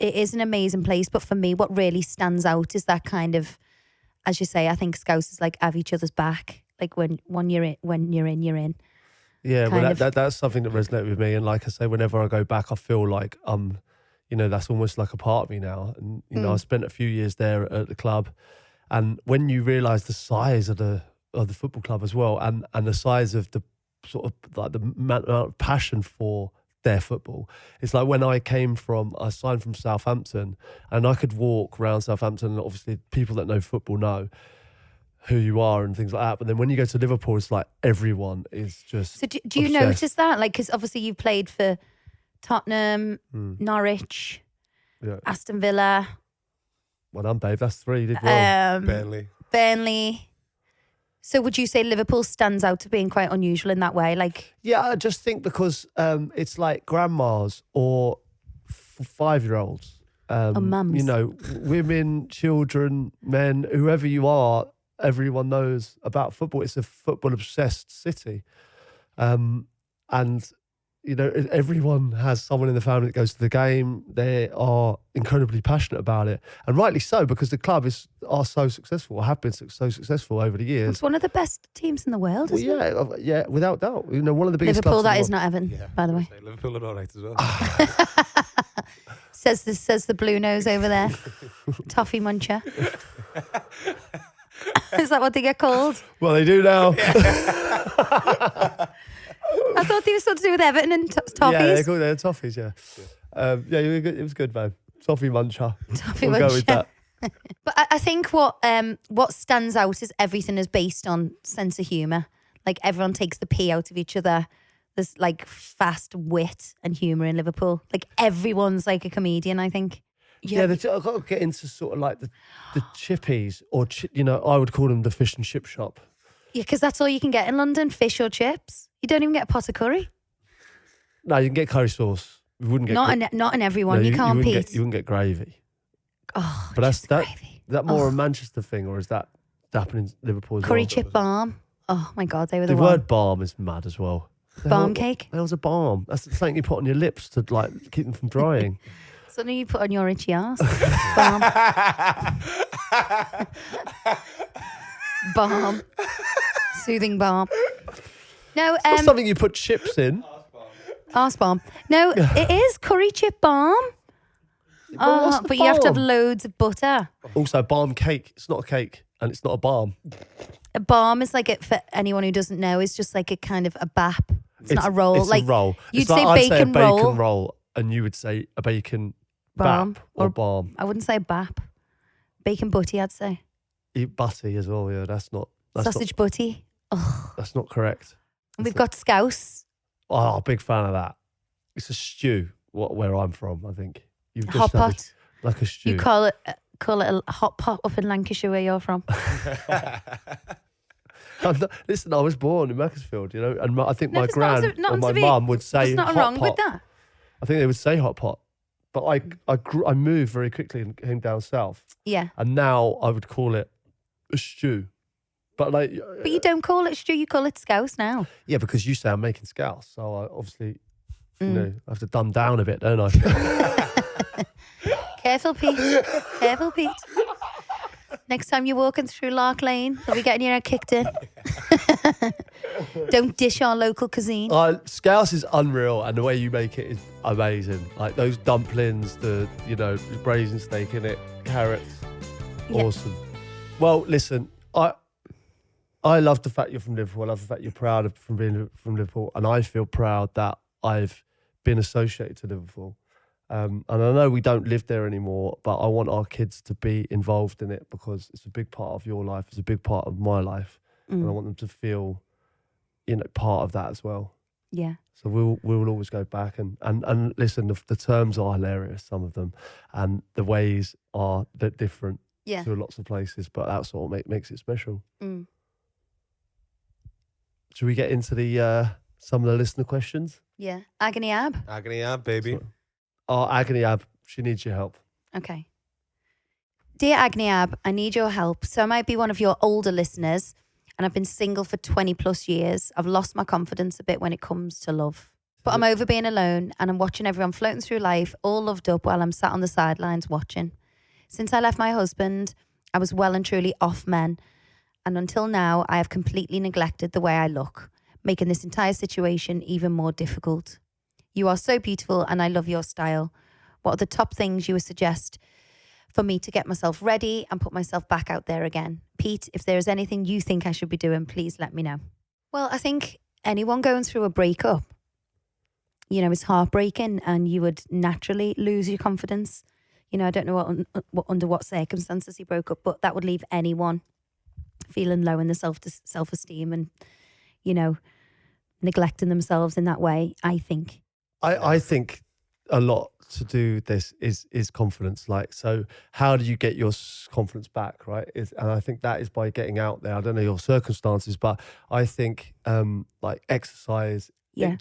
an amazing place. But for me, what really stands out is that kind of, as you say, I think Scousers like have each other's back. Like when you're in, you're in. Yeah, well, kind of. that's something that resonated with me. And like I say, whenever I go back, I feel like you know, that's almost like a part of me now. And you know, I spent a few years there at the club, and when you realise the size of the football club as well, and the size of the sort of like the amount of passion for their football, it's like when I signed from Southampton, and I could walk around Southampton. And obviously, people that know football know. who you are and things like that. But then when you go to Liverpool, it's like everyone is just. So do you obsessed. notice that? Like, because obviously you've played for Tottenham, Norwich, Yeah. Aston Villa, Well done, babe. That's 3. You did well. Burnley. So would you say Liverpool stands out to being quite unusual in that way? Like, Yeah, I just think because it's like grandmas or 5-year-olds. mums. You know, women, children, men, whoever you are, everyone knows about football. It's a football-obsessed city. And, you know, everyone has someone in the family that goes to the game. They are incredibly passionate about it. And rightly so, because the club are so successful, or have been so successful over the years. it's one of the best teams in the world, Well, isn't it? yeah, without doubt. You know, one of the biggest Liverpool, clubs in that the is world. not Everton, by the way. Liverpool are all right as well. Says the blue nose over there. Toffee muncher. Is that what they get called? Well, they do now. I thought they were something to do with Everton and toffees. Yeah, they're called toffees, yeah. Yeah, it was good, man. Toffee muncher. Toffee We'll muncher. go with that. But I think what stands out is everything is based on sense of humour. Like everyone takes the pee out of each other. There's like fast wit and humour in Liverpool. Like everyone's like a comedian, I think. Yeah, I've got to get into sort of like the chippies, or, you know, I would call them the fish and chip shop. Yeah, because that's all you can get in London, fish or chips. You don't even get a pot of curry. No, you can get curry sauce. You wouldn't get Not in everyone. no, you can't, wouldn't Pete. you wouldn't get gravy. Oh, But that's just that. gravy. Is that more a Manchester thing, or is that happening in Liverpool as Curry well? chip balm. Oh my God, they were The the one. word balm is mad as well. Balm cake. That was a balm. That's something you put on your lips to like keep them from drying. Something you put on your itchy ass. Balm. Balm. Soothing balm. No, That's something you put chips in. arse balm. No, it is curry chip balm. what's the But you have to have balm? loads of butter. Also, balm cake. It's not a cake, and it's not a balm. A balm is like, for anyone who doesn't know, is just like a kind of a bap. It's not a roll. It's like a roll. You'd It's like say I'd bacon say a roll. bacon roll, and you would say a bacon Balm bap or balm. I wouldn't say bap. Bacon butty, I'd say. Eat butty as well. Yeah, that's not. Sausage butty. That's not correct. And we've got scouse. Oh, big fan of that. It's a stew. Where I'm from, I think. You've Hot had pot. like a stew. You call it a hot pot up in Lancashire where you're from. Listen, I was born in Macclesfield, you know, and I think No, my there's not gran not or my to be- mum would say There's nothing hot wrong pot. with that. I think they would say hot pot, but I moved very quickly and came down south, Yeah. and now I would call it a stew. But like, But you don't call it stew, you call it scouse now. yeah, because you say I'm making scouse, so I obviously, Mm. you know, I have to dumb down a bit, don't I? Careful, Pete. Careful, Pete. Next time you're walking through Lark Lane, you'll be getting your head kicked in. Don't dish our local cuisine. Scouse is unreal, and the way you make it is amazing. Like those dumplings, the braised steak in it, carrots, Yeah. awesome. Well, listen, I love the fact you're from Liverpool. I love the fact you're proud of being from Liverpool, and I feel proud that I've been associated to Liverpool. And I know we don't live there anymore, but I want our kids to be involved in it because it's a big part of your life. It's a big part of my life, and I want them to feel, part of that as well. Yeah. So we'll always go back and listen. The terms are hilarious, some of them, and the ways are different Yeah. to lots of places. But that's what makes it special. Mm. Should we get into the some of the listener questions? Yeah. Agony Ab. Agony, yeah, baby. Oh, Agony Ab, she needs your help. Okay. Dear Agony Ab, I need your help. So I might be one of your older listeners, and I've been single for 20 plus years. I've lost my confidence a bit when it comes to love. But I'm over being alone, and I'm watching everyone floating through life all loved up while I'm sat on the sidelines watching. Since I left my husband, I was well and truly off men. And until now, I have completely neglected the way I look, making this entire situation even more difficult. You are so beautiful and I love your style. What are the top things you would suggest for me to get myself ready and put myself back out there again? Pete, if there is anything you think I should be doing, please let me know. Well, I think anyone going through a breakup, is heartbreaking, and you would naturally lose your confidence. I don't know under what circumstances he broke up, but that would leave anyone feeling low in the self-esteem and, you know, neglecting themselves in that way, I think. I think a lot to do this is confidence. Like, so how do you get your confidence back, right? And I think that is by getting out there. I don't know your circumstances, but I think like exercise, Yeah.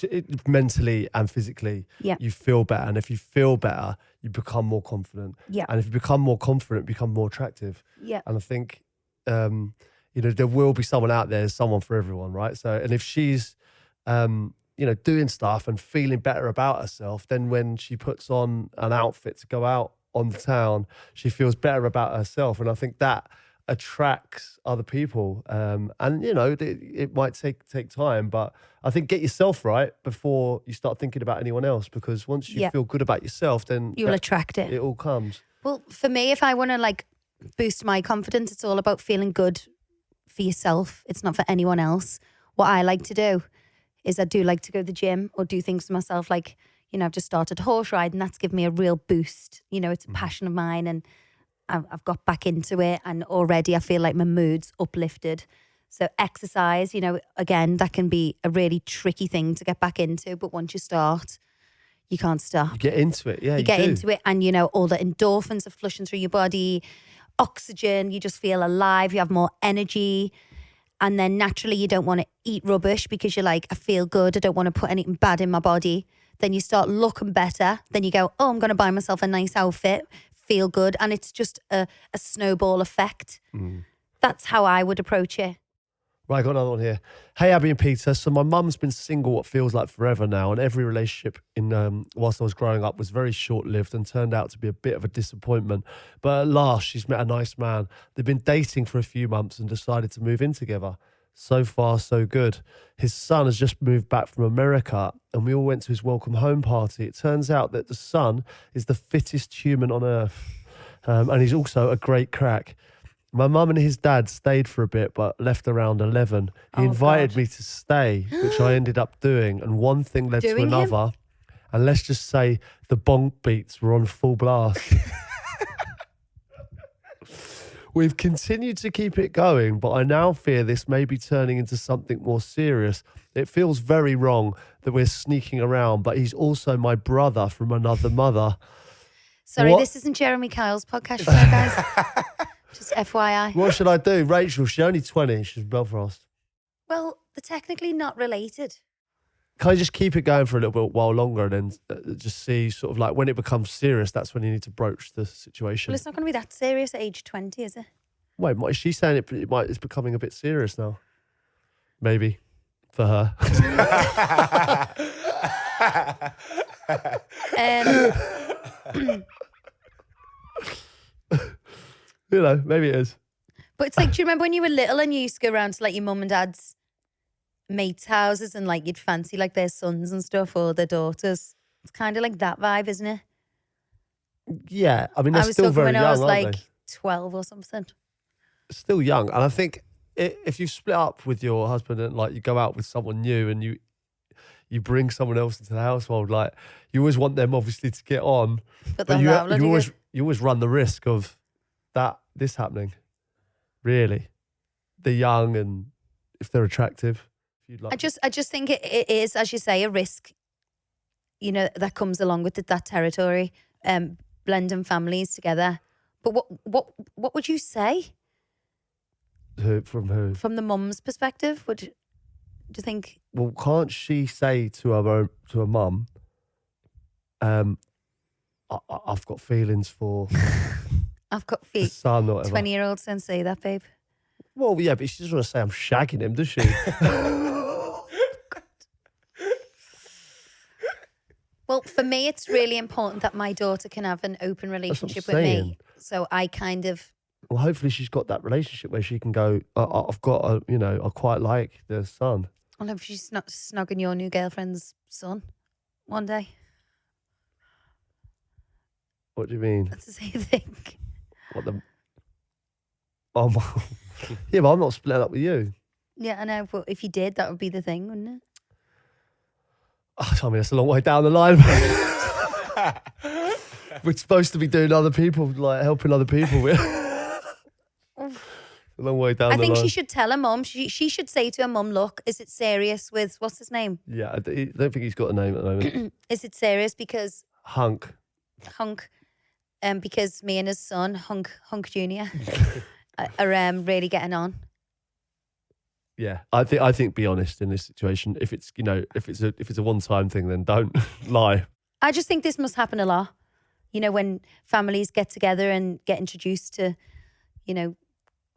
mentally and physically, Yeah. you feel better. And if you feel better, you become more confident. Yeah. And if you become more confident, you become more attractive. Yeah. And I think, you know, there will be someone out there, someone for everyone, right? So, and if she's, you know, doing stuff and feeling better about herself, then when she puts on an outfit to go out on the town, she feels better about herself. And I think that attracts other people. And, you know, it might take time, but I think get yourself right before you start thinking about anyone else, because once you feel good about yourself, then you'll attract it. It all comes. Well, for me, if I want to like boost my confidence, it's all about feeling good for yourself. It's not for anyone else. What I like to do is I do like to go to the gym or do things for myself. Like, you know, I've just started horse riding. That's given me a real boost. You know, it's a passion of mine and I've got back into it. And already I feel like my mood's uplifted. So exercise, you know, again, that can be a really tricky thing to get back into. But once you start, you can't stop. You get into it. Yeah, you get into it. And, you know, all the endorphins are flushing through your body, oxygen, you just feel alive. You have more energy. And then naturally you don't want to eat rubbish because you're like, I feel good. I don't want to put anything bad in my body. Then you start looking better. Then you go, oh, I'm going to buy myself a nice outfit, feel good. And it's just a snowball effect. That's how I would approach it. Right, I got another one here. Hey, Abbey and Peter. So my mum's been single what feels like forever now, and every relationship whilst I was growing up was very short-lived and turned out to be a bit of a disappointment. But at last, she's met a nice man. They've been dating for a few months and decided to move in together. So far, so good. His son has just moved back from America, and we all went to his welcome home party. It turns out that the son is the fittest human on earth, and he's also a great crack. My mum and his dad stayed for a bit, but left around 11. He invited me to stay, which I ended up doing. And one thing led to another. And let's just say the bonk beats were on full blast. We've continued to keep it going, but I now fear this may be turning into something more serious. It feels very wrong that we're sneaking around, but he's also my brother from another mother. Sorry, this isn't Jeremy Kyle's podcast, guys. Just FYI. What should I do? Rachel, she's only 20. She's Belfast. Well, they're technically not related. Can I just keep it going for a little bit while longer and then just see sort of like when it becomes serious, that's when you need to broach the situation. Well, it's not going to be that serious at age 20, is it? Wait, is she saying it's becoming a bit serious now? Maybe. For her. You know, maybe it is. But it's like, do you remember when you were little and you used to go around to like your mum and dad's mates' houses and like you'd fancy like their sons and stuff or their daughters? It's kind of like that vibe, isn't it? Yeah, I mean, they're still very young, I was aren't like they? 12 or something. Still young. And I think if you split up with your husband and like you go out with someone new and you bring someone else into the household, like you always want them obviously to get on. But you always run the risk of this happening. Really. They're young and if they're attractive. If you'd like I just think it is, as you say, a risk, you know, that comes along with that territory, blending families together. But what would you say? From who? From the mum's perspective, do you think? Well, can't she say to her mum, I've got feelings for I've got the son or whatever. 20-year-olds don't say that, babe. Well, yeah, but she doesn't want to say I'm shagging him, does she? Well, for me, it's really important that my daughter can have an open relationship with me. So I kind of... Well, hopefully she's got that relationship where she can go, I've got I quite like the son. Well, if she's not snogging your new girlfriend's son one day. What do you mean? That's the same thing. What the... Oh, yeah, but I'm not splitting up with you. Yeah, I know, but if you did, that would be the thing, wouldn't it? I mean, it's a long way down the line. We're supposed to be doing other people, like helping other people with. a long way down I the think line. she should tell her mum. She should say to her mum, look, is it serious with, what's his name? Yeah, I don't think he's got a name at the moment. Is it serious because Hunk. because me and his son, Hunk Jr., are really getting on. Yeah, I think be honest in this situation. If it's if it's a one-time thing, then don't lie. I just think this must happen a lot. When families get together and get introduced to,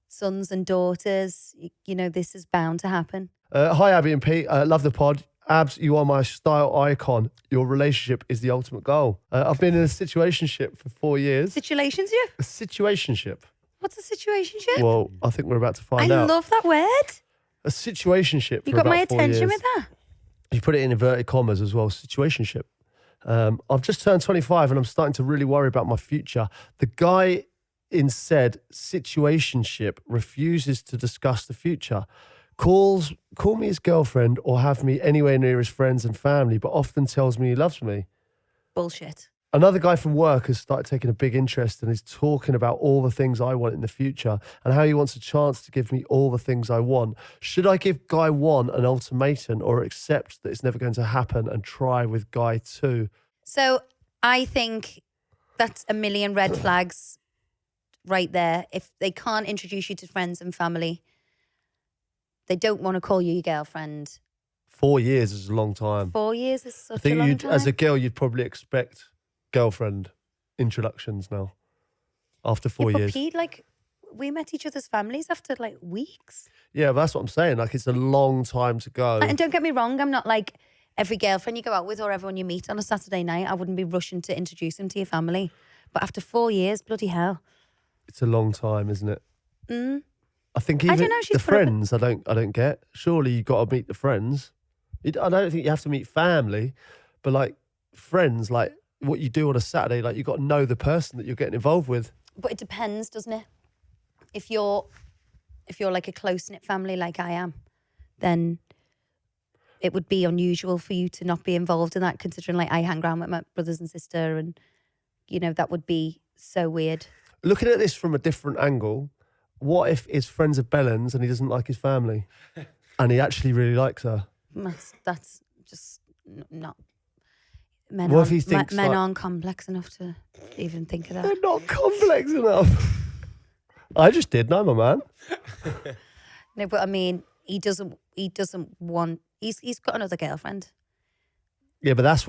sons and daughters, this is bound to happen. Hi, Abbey and Pete. Love the pod. Abs, you are my style icon. Your relationship is the ultimate goal. I've been in a situationship for 4 years. Situationship? A situationship? What's a situationship? Well, I think we're about to find I out. love that word. A situationship. You for got about my 4 attention years. with that. You put it in inverted commas as well. Situationship. I've just turned 25 and I'm starting to really worry about my future. The guy in said situationship refuses to discuss the future. Call me his girlfriend or have me anywhere near his friends and family, but often tells me he loves me. Bullshit. Another guy from work has started taking a big interest and is talking about all the things I want in the future and how he wants a chance to give me all the things I want. Should I give guy 1 an ultimatum or accept that it's never going to happen and try with guy 2? So I think that's a million red flags right there. If they can't introduce you to friends and family, they don't want to call you your girlfriend. 4 years is a long time. 4 years is I such think a long time. as a girl, you'd probably expect girlfriend introductions now after 4 But years. Pete, we met each other's families after weeks. Yeah, but that's what I'm saying. It's a long time to go. And don't get me wrong, I'm not like every girlfriend you go out with or everyone you meet on a Saturday night. I wouldn't be rushing to introduce them to your family. But after 4 years, bloody hell. It's a long time, isn't it? Mm. I think I even don't know, she's the friends, I don't get. Surely you got to meet the friends. I don't think you have to meet family, but friends, what you do on a Saturday, you got to know the person that you're getting involved with. But it depends, doesn't it? If you're like a close-knit family like I am, then it would be unusual for you to not be involved in that, considering I hang around with my brothers and sister and, that would be so weird. Looking at this from a different angle, what if his friends are Bellens and he doesn't like his family and he actually really likes her? That's just not... Men, What if he thinks men aren't complex enough to even think of that. They're not complex enough. I just did, no, my man. No, but I mean, he doesn't want... He's got another girlfriend. Yeah, but that's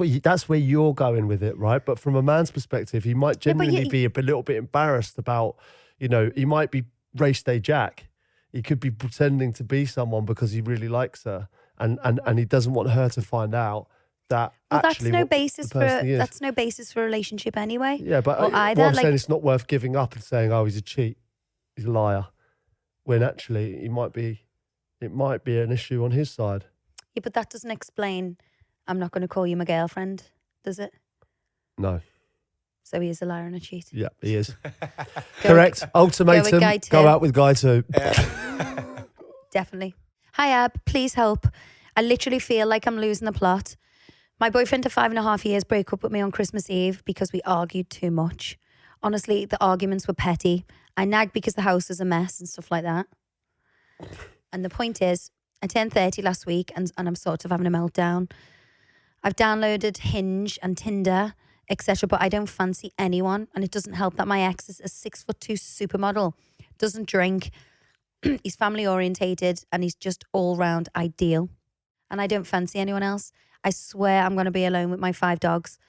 where you're going with it, right? But from a man's perspective, he might genuinely be a little bit embarrassed about, he might be race day Jack. He could be pretending to be someone because he really likes her, and he doesn't want her to find out that actually that's no basis for a relationship anyway. Yeah, but what I'm saying, it's not worth giving up and saying, oh, he's a cheat, he's a liar, when actually it might be an issue on his side. Yeah, but that doesn't explain I'm not going to call you my girlfriend, does it? No. So he is a liar and a cheat. Yeah, he is. Correct. Ultimatum. Go out with guy 2. Definitely. Hi, Ab. Please help. I literally feel like I'm losing the plot. My boyfriend of 5.5 years broke up with me on Christmas Eve because we argued too much. Honestly, the arguments were petty. I nagged because the house was a mess and stuff like that. And the point is, I turned 30 last week and I'm sort of having a meltdown. I've downloaded Hinge and Tinder, etc., but I don't fancy anyone, and it doesn't help that my ex is a 6'2" supermodel, doesn't drink, he's family orientated, and he's just all round ideal. And I don't fancy anyone else. I swear I'm going to be alone with my 5 dogs.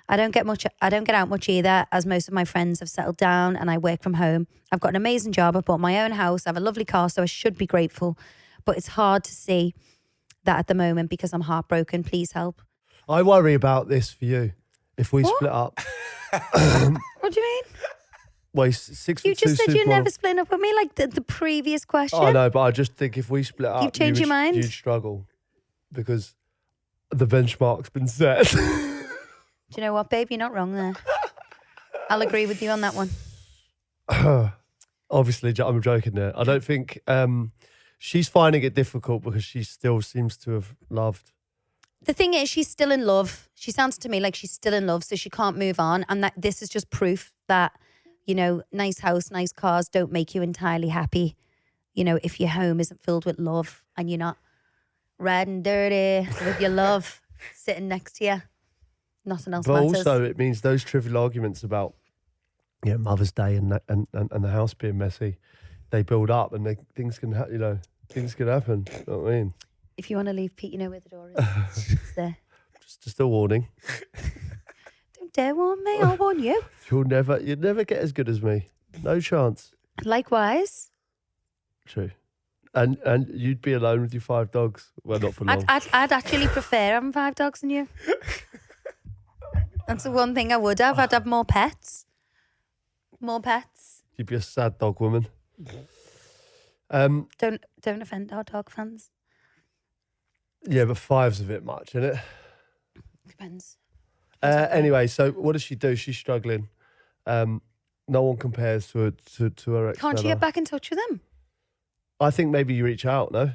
I don't get out much either, as most of my friends have settled down and I work from home. I've got an amazing job. I bought my own house. I have a lovely car, so I should be grateful. But it's hard to see that at the moment because I'm heartbroken. Please help. I worry about this for you if we split up. What do you mean? Well, he's 6'2" You just said you're supermodel. never splitting up with me, like the previous question. I know, but I just think if we split up, You've changed your mind? You'd struggle because the benchmark's been set. Do you know what, babe? You're not wrong there. I'll agree with you on that one. Obviously, I'm joking there. I don't think she's finding it difficult because she still seems to have loved. The thing is, she's still in love. She sounds to me like she's still in love, so she can't move on. And that this is just proof that, nice house, nice cars don't make you entirely happy. you know, if your home isn't filled with love and you're not red and dirty with your love sitting next to you, nothing else But matters. also, it means those trivial arguments about Mother's Day and the house being messy, they build up and things can things can happen. You know what I mean? If you want to leave Pete, you know where the door is. It's there. Just a warning. Don't dare warn me. I'll warn you. You'd never get as good as me. No chance. Likewise. True. And you'd be alone with your 5 dogs. Well, not for long. I'd actually prefer having 5 dogs than you. That's the one thing I would have. I'd have more pets. More pets. You'd be a sad dog woman. Don't offend our dog fans. Yeah, but 5's a bit much, isn't it? Depends. Anyway, so what does she do? She's struggling. No one compares to her ex. Can't you get back in touch with him? I think maybe you reach out. No,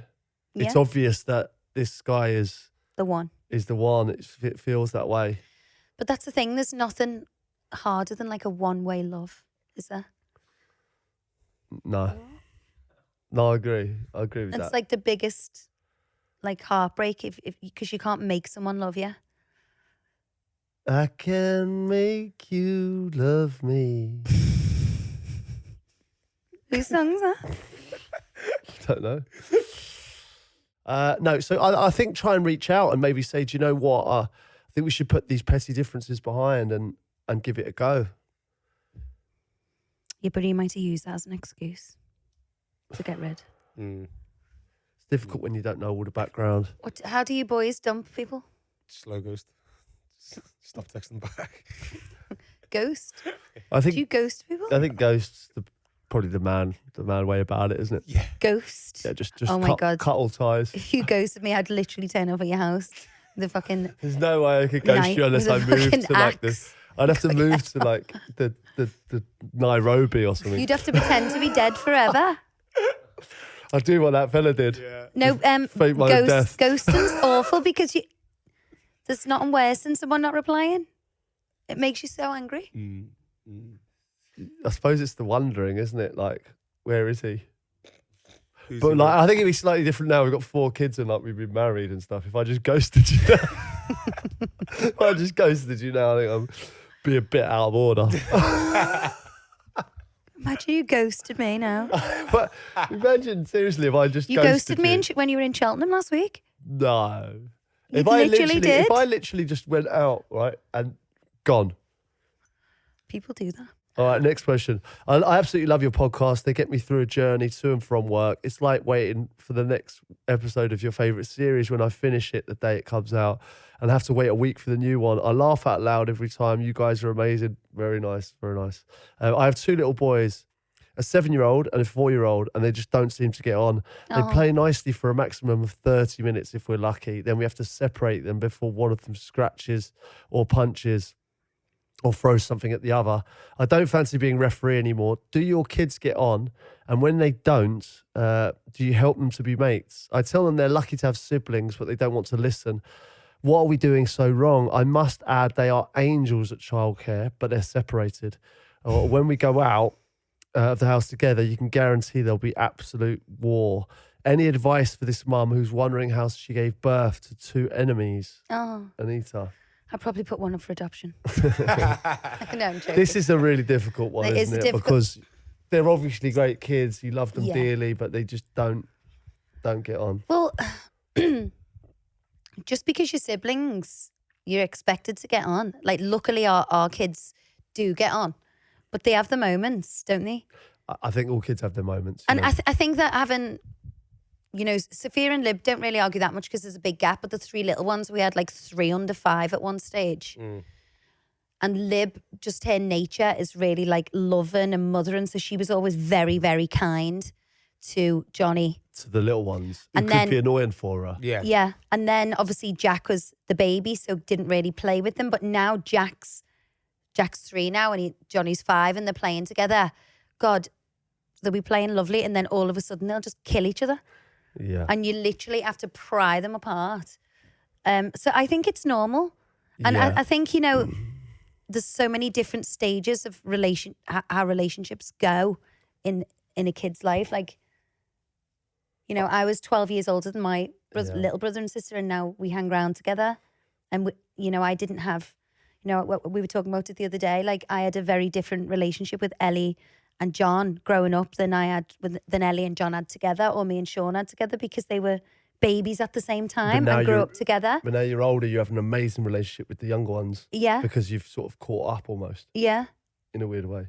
it's Yeah. obvious that this guy is The one. the one. It feels that way. But that's the thing. There's nothing harder than like a one-way love, is there? No, I agree. I agree with It's that. like the biggest like heartbreak if because you can't make someone love you. I can make you love me. Whose song's that? Don't know. No, so I think try and reach out and maybe say, do you know what? I think we should put these petty differences behind and give it a go. Yeah, but he might have used that as an excuse to get rid. Mm. It's difficult when you don't know all the background. How do you boys dump people? Slow ghost. Stop texting back. Ghost? I Do you think ghost people? ghost's probably the man way about it, isn't it? Yeah. Ghost? Yeah, just Oh my cut, God. cut all ties. If you ghosted me, I'd literally turn up at your house. The fucking There's no way I could ghost night you unless with I a moved fucking to like axe. this. I'd have to move to like the Nairobi or something. You'd have to pretend to be dead forever. I do what that fella did. Yeah. No, Fake my own death. ghosting's awful because there's nothing worse than someone not replying. It makes you so angry. Mm. Mm. I suppose it's the wondering, isn't it? Like, where is he? Who's But he like, with? I think it'd be slightly different now. We've got 4 kids and like we've been married and stuff. If I just ghosted you now, if I just ghosted you now, I think I'd be a bit out of order. Imagine you ghosted me now. But imagine seriously if I just You ghosted me when you were in Cheltenham last week. No. You If I literally did. If I literally just went out right and gone. People do that. All right, next question. I absolutely love your podcast. They get me through a journey to and from work. It's like waiting for the next episode of your favourite series when I finish it the day it comes out and have to wait a week for the new one. I laugh out loud every time. You guys are amazing. Very nice, very nice. I have 2 little boys, a 7-year-old and a 4-year-old, and they just don't seem to get on. They Oh. play nicely for a maximum of 30 minutes if we're lucky. Then we have to separate them before one of them scratches or punches or throw something at the other. I don't fancy being referee anymore. Do your kids get on? And when they don't, do you help them to be mates? I tell them they're lucky to have siblings, but they don't want to listen. What are we doing so wrong? I must add they are angels at childcare, but they're separated. Or when we go out of the house together, you can guarantee there'll be absolute war. Any advice for this mum who's wondering how she gave birth to 2 enemies? Oh, Anita. I'd probably put one up for adoption. No, I'm joking. This is a really difficult one, It is isn't it? difficult. Because they're obviously great kids. You love them Yeah. dearly, but they just don't get on. Well, just because you're siblings, you're expected to get on. Like, luckily, our kids do get on, but they have the moments, don't they? I think all kids have their moments. And you know. I think that having, you know, Sophia and Lib don't really argue that much because there's a big gap. But the 3 little ones, we had like 3 under 5 at one stage. Mm. And Lib, just her nature is really like loving and mothering. So she was always very, very kind to Johnny. To the little ones, it And could then- be annoying for her. Yeah. Yeah. And then obviously Jack was the baby, so didn't really play with them. But now Jack's 3 now and Johnny's 5 and they're playing together. God, they'll be playing lovely and then all of a sudden they'll just kill each other. Yeah. And you literally have to pry them apart. So I think it's normal. And Yeah. I think, you know, there's so many different stages of how relationships go in a kid's life. Like, You know, I was 12 years older than my Yeah. little brother and sister, and now we hang around together. And, you know, I didn't have, you know, we were talking about it the other day. Like, I had a very different relationship with Ellie and John growing up than Ellie and John had together, or me and Sean had together, because they were babies at the same time now and grew you're- up together. But now you're older, you have an amazing relationship with the younger ones. Yeah. Because you've sort of caught up almost Yeah. in a weird way.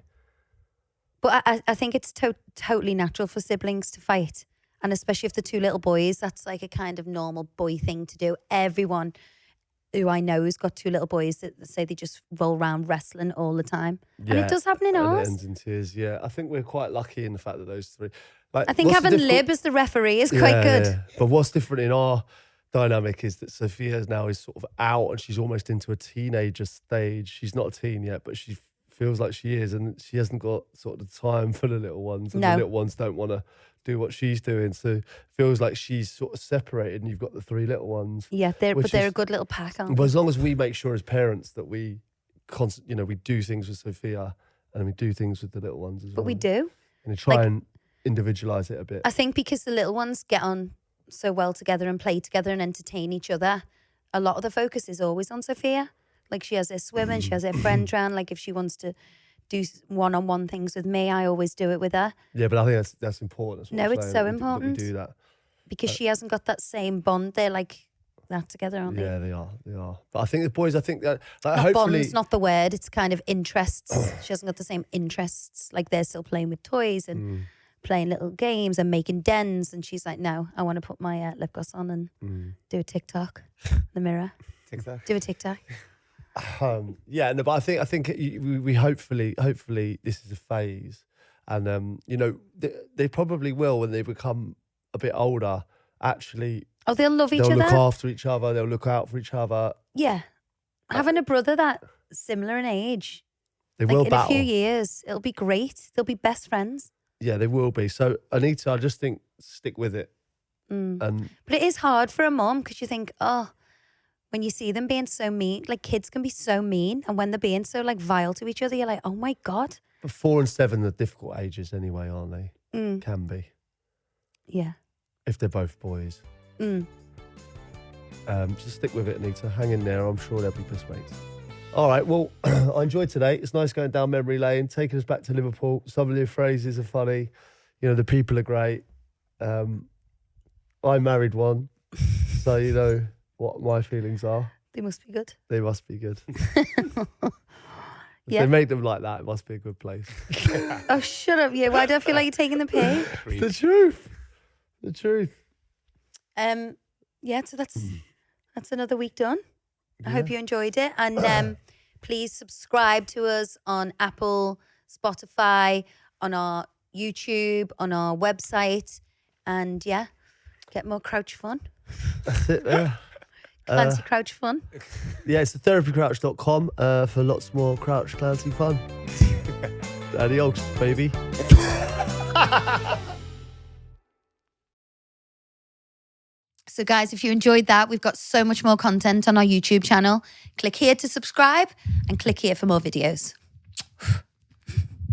But I think it's totally natural for siblings to fight. And especially if the two little boys, that's like a kind of normal boy thing to do. Everyone who I know has got two little boys that say they just roll around wrestling all the time. And it does happen in and ours. it ends in tears. Yeah, I think we're quite lucky in the fact that those three. Like, I think what's the having difficult- Lib as the referee is quite good. Yeah. But what's different in our dynamic is that Sophia now is sort of out and she's almost into a teenager stage. She's not a teen yet, but she feels like she is, and she hasn't got sort of the time for the little ones, and No. the little ones don't want to do what she's doing. So it feels like she's sort of separated, and you've got the three little ones. Yeah, they're Which a is- good little pack, aren't But they? as long as we make sure as parents that we we do things with Sophia and we do things with the little ones as well. But we do. And we try Like- and individualize it a bit. I think because the little ones get on so well together and play together and entertain each other, a lot of the focus is always on Sophia. Like, she has her swimming, she has her friend round. Like, if she wants to do one-on-one things with me, I always do it with her, Yeah, but I think that's important. That's what No, I'm it's saying, so that we important. do that. because she hasn't got that same bond. They're like that together, aren't they? Yeah, they are. They are. But I think the boys, I think that like, Not hopefully. bonds, not the word. It's kind of interests. She hasn't got the same interests. Like, they're still playing with toys and playing little games and making dens. And she's like, no, I want to put my lip gloss on and do a TikTok in the mirror. TikTok. Do a TikTok. Yeah, no, but I think we hopefully this is a phase, and they probably will when they become a bit older. Actually, Oh, they'll love each they'll other. look after each other. They'll look out for each other. Yeah. Having a brother that similar in age, They like will in battle. a few years, it'll be great. They'll be best friends. Yeah, they will be. So Anita, I just think stick with it. Mm. And But it is hard for a mom because you think, oh, when you see them being so mean, like, kids can be so mean. And when they're being so like vile to each other, you're like, oh my God. but 4 and 7 are difficult ages anyway, aren't they? Mm. Can be Yeah. if they're both boys. Mm. Just stick with it, Anita. Hang in there. I'm sure they'll be best mates. All right. Well, I enjoyed today. It's nice going down memory lane, taking us back to Liverpool. Some of the phrases are funny. You know, the people are great. I married one, so you know what my feelings are. They must be good. They must be good. If Yeah. they make them like that, it must be a good place. Oh, shut up. Yeah. Why do I feel like you're taking the piss? The truth. The truth. Yeah, so that's another week done. I hope you enjoyed it. And please subscribe to us on Apple, Spotify, on our YouTube, on our website. And yeah, get more crouch fun. That's it there. Clancy Crouch fun. Yeah, it's therapycrouch.com for lots more Crouch Clancy fun. Adios, baby. So guys, if you enjoyed that, we've got so much more content on our YouTube channel. Click here to subscribe and click here for more videos.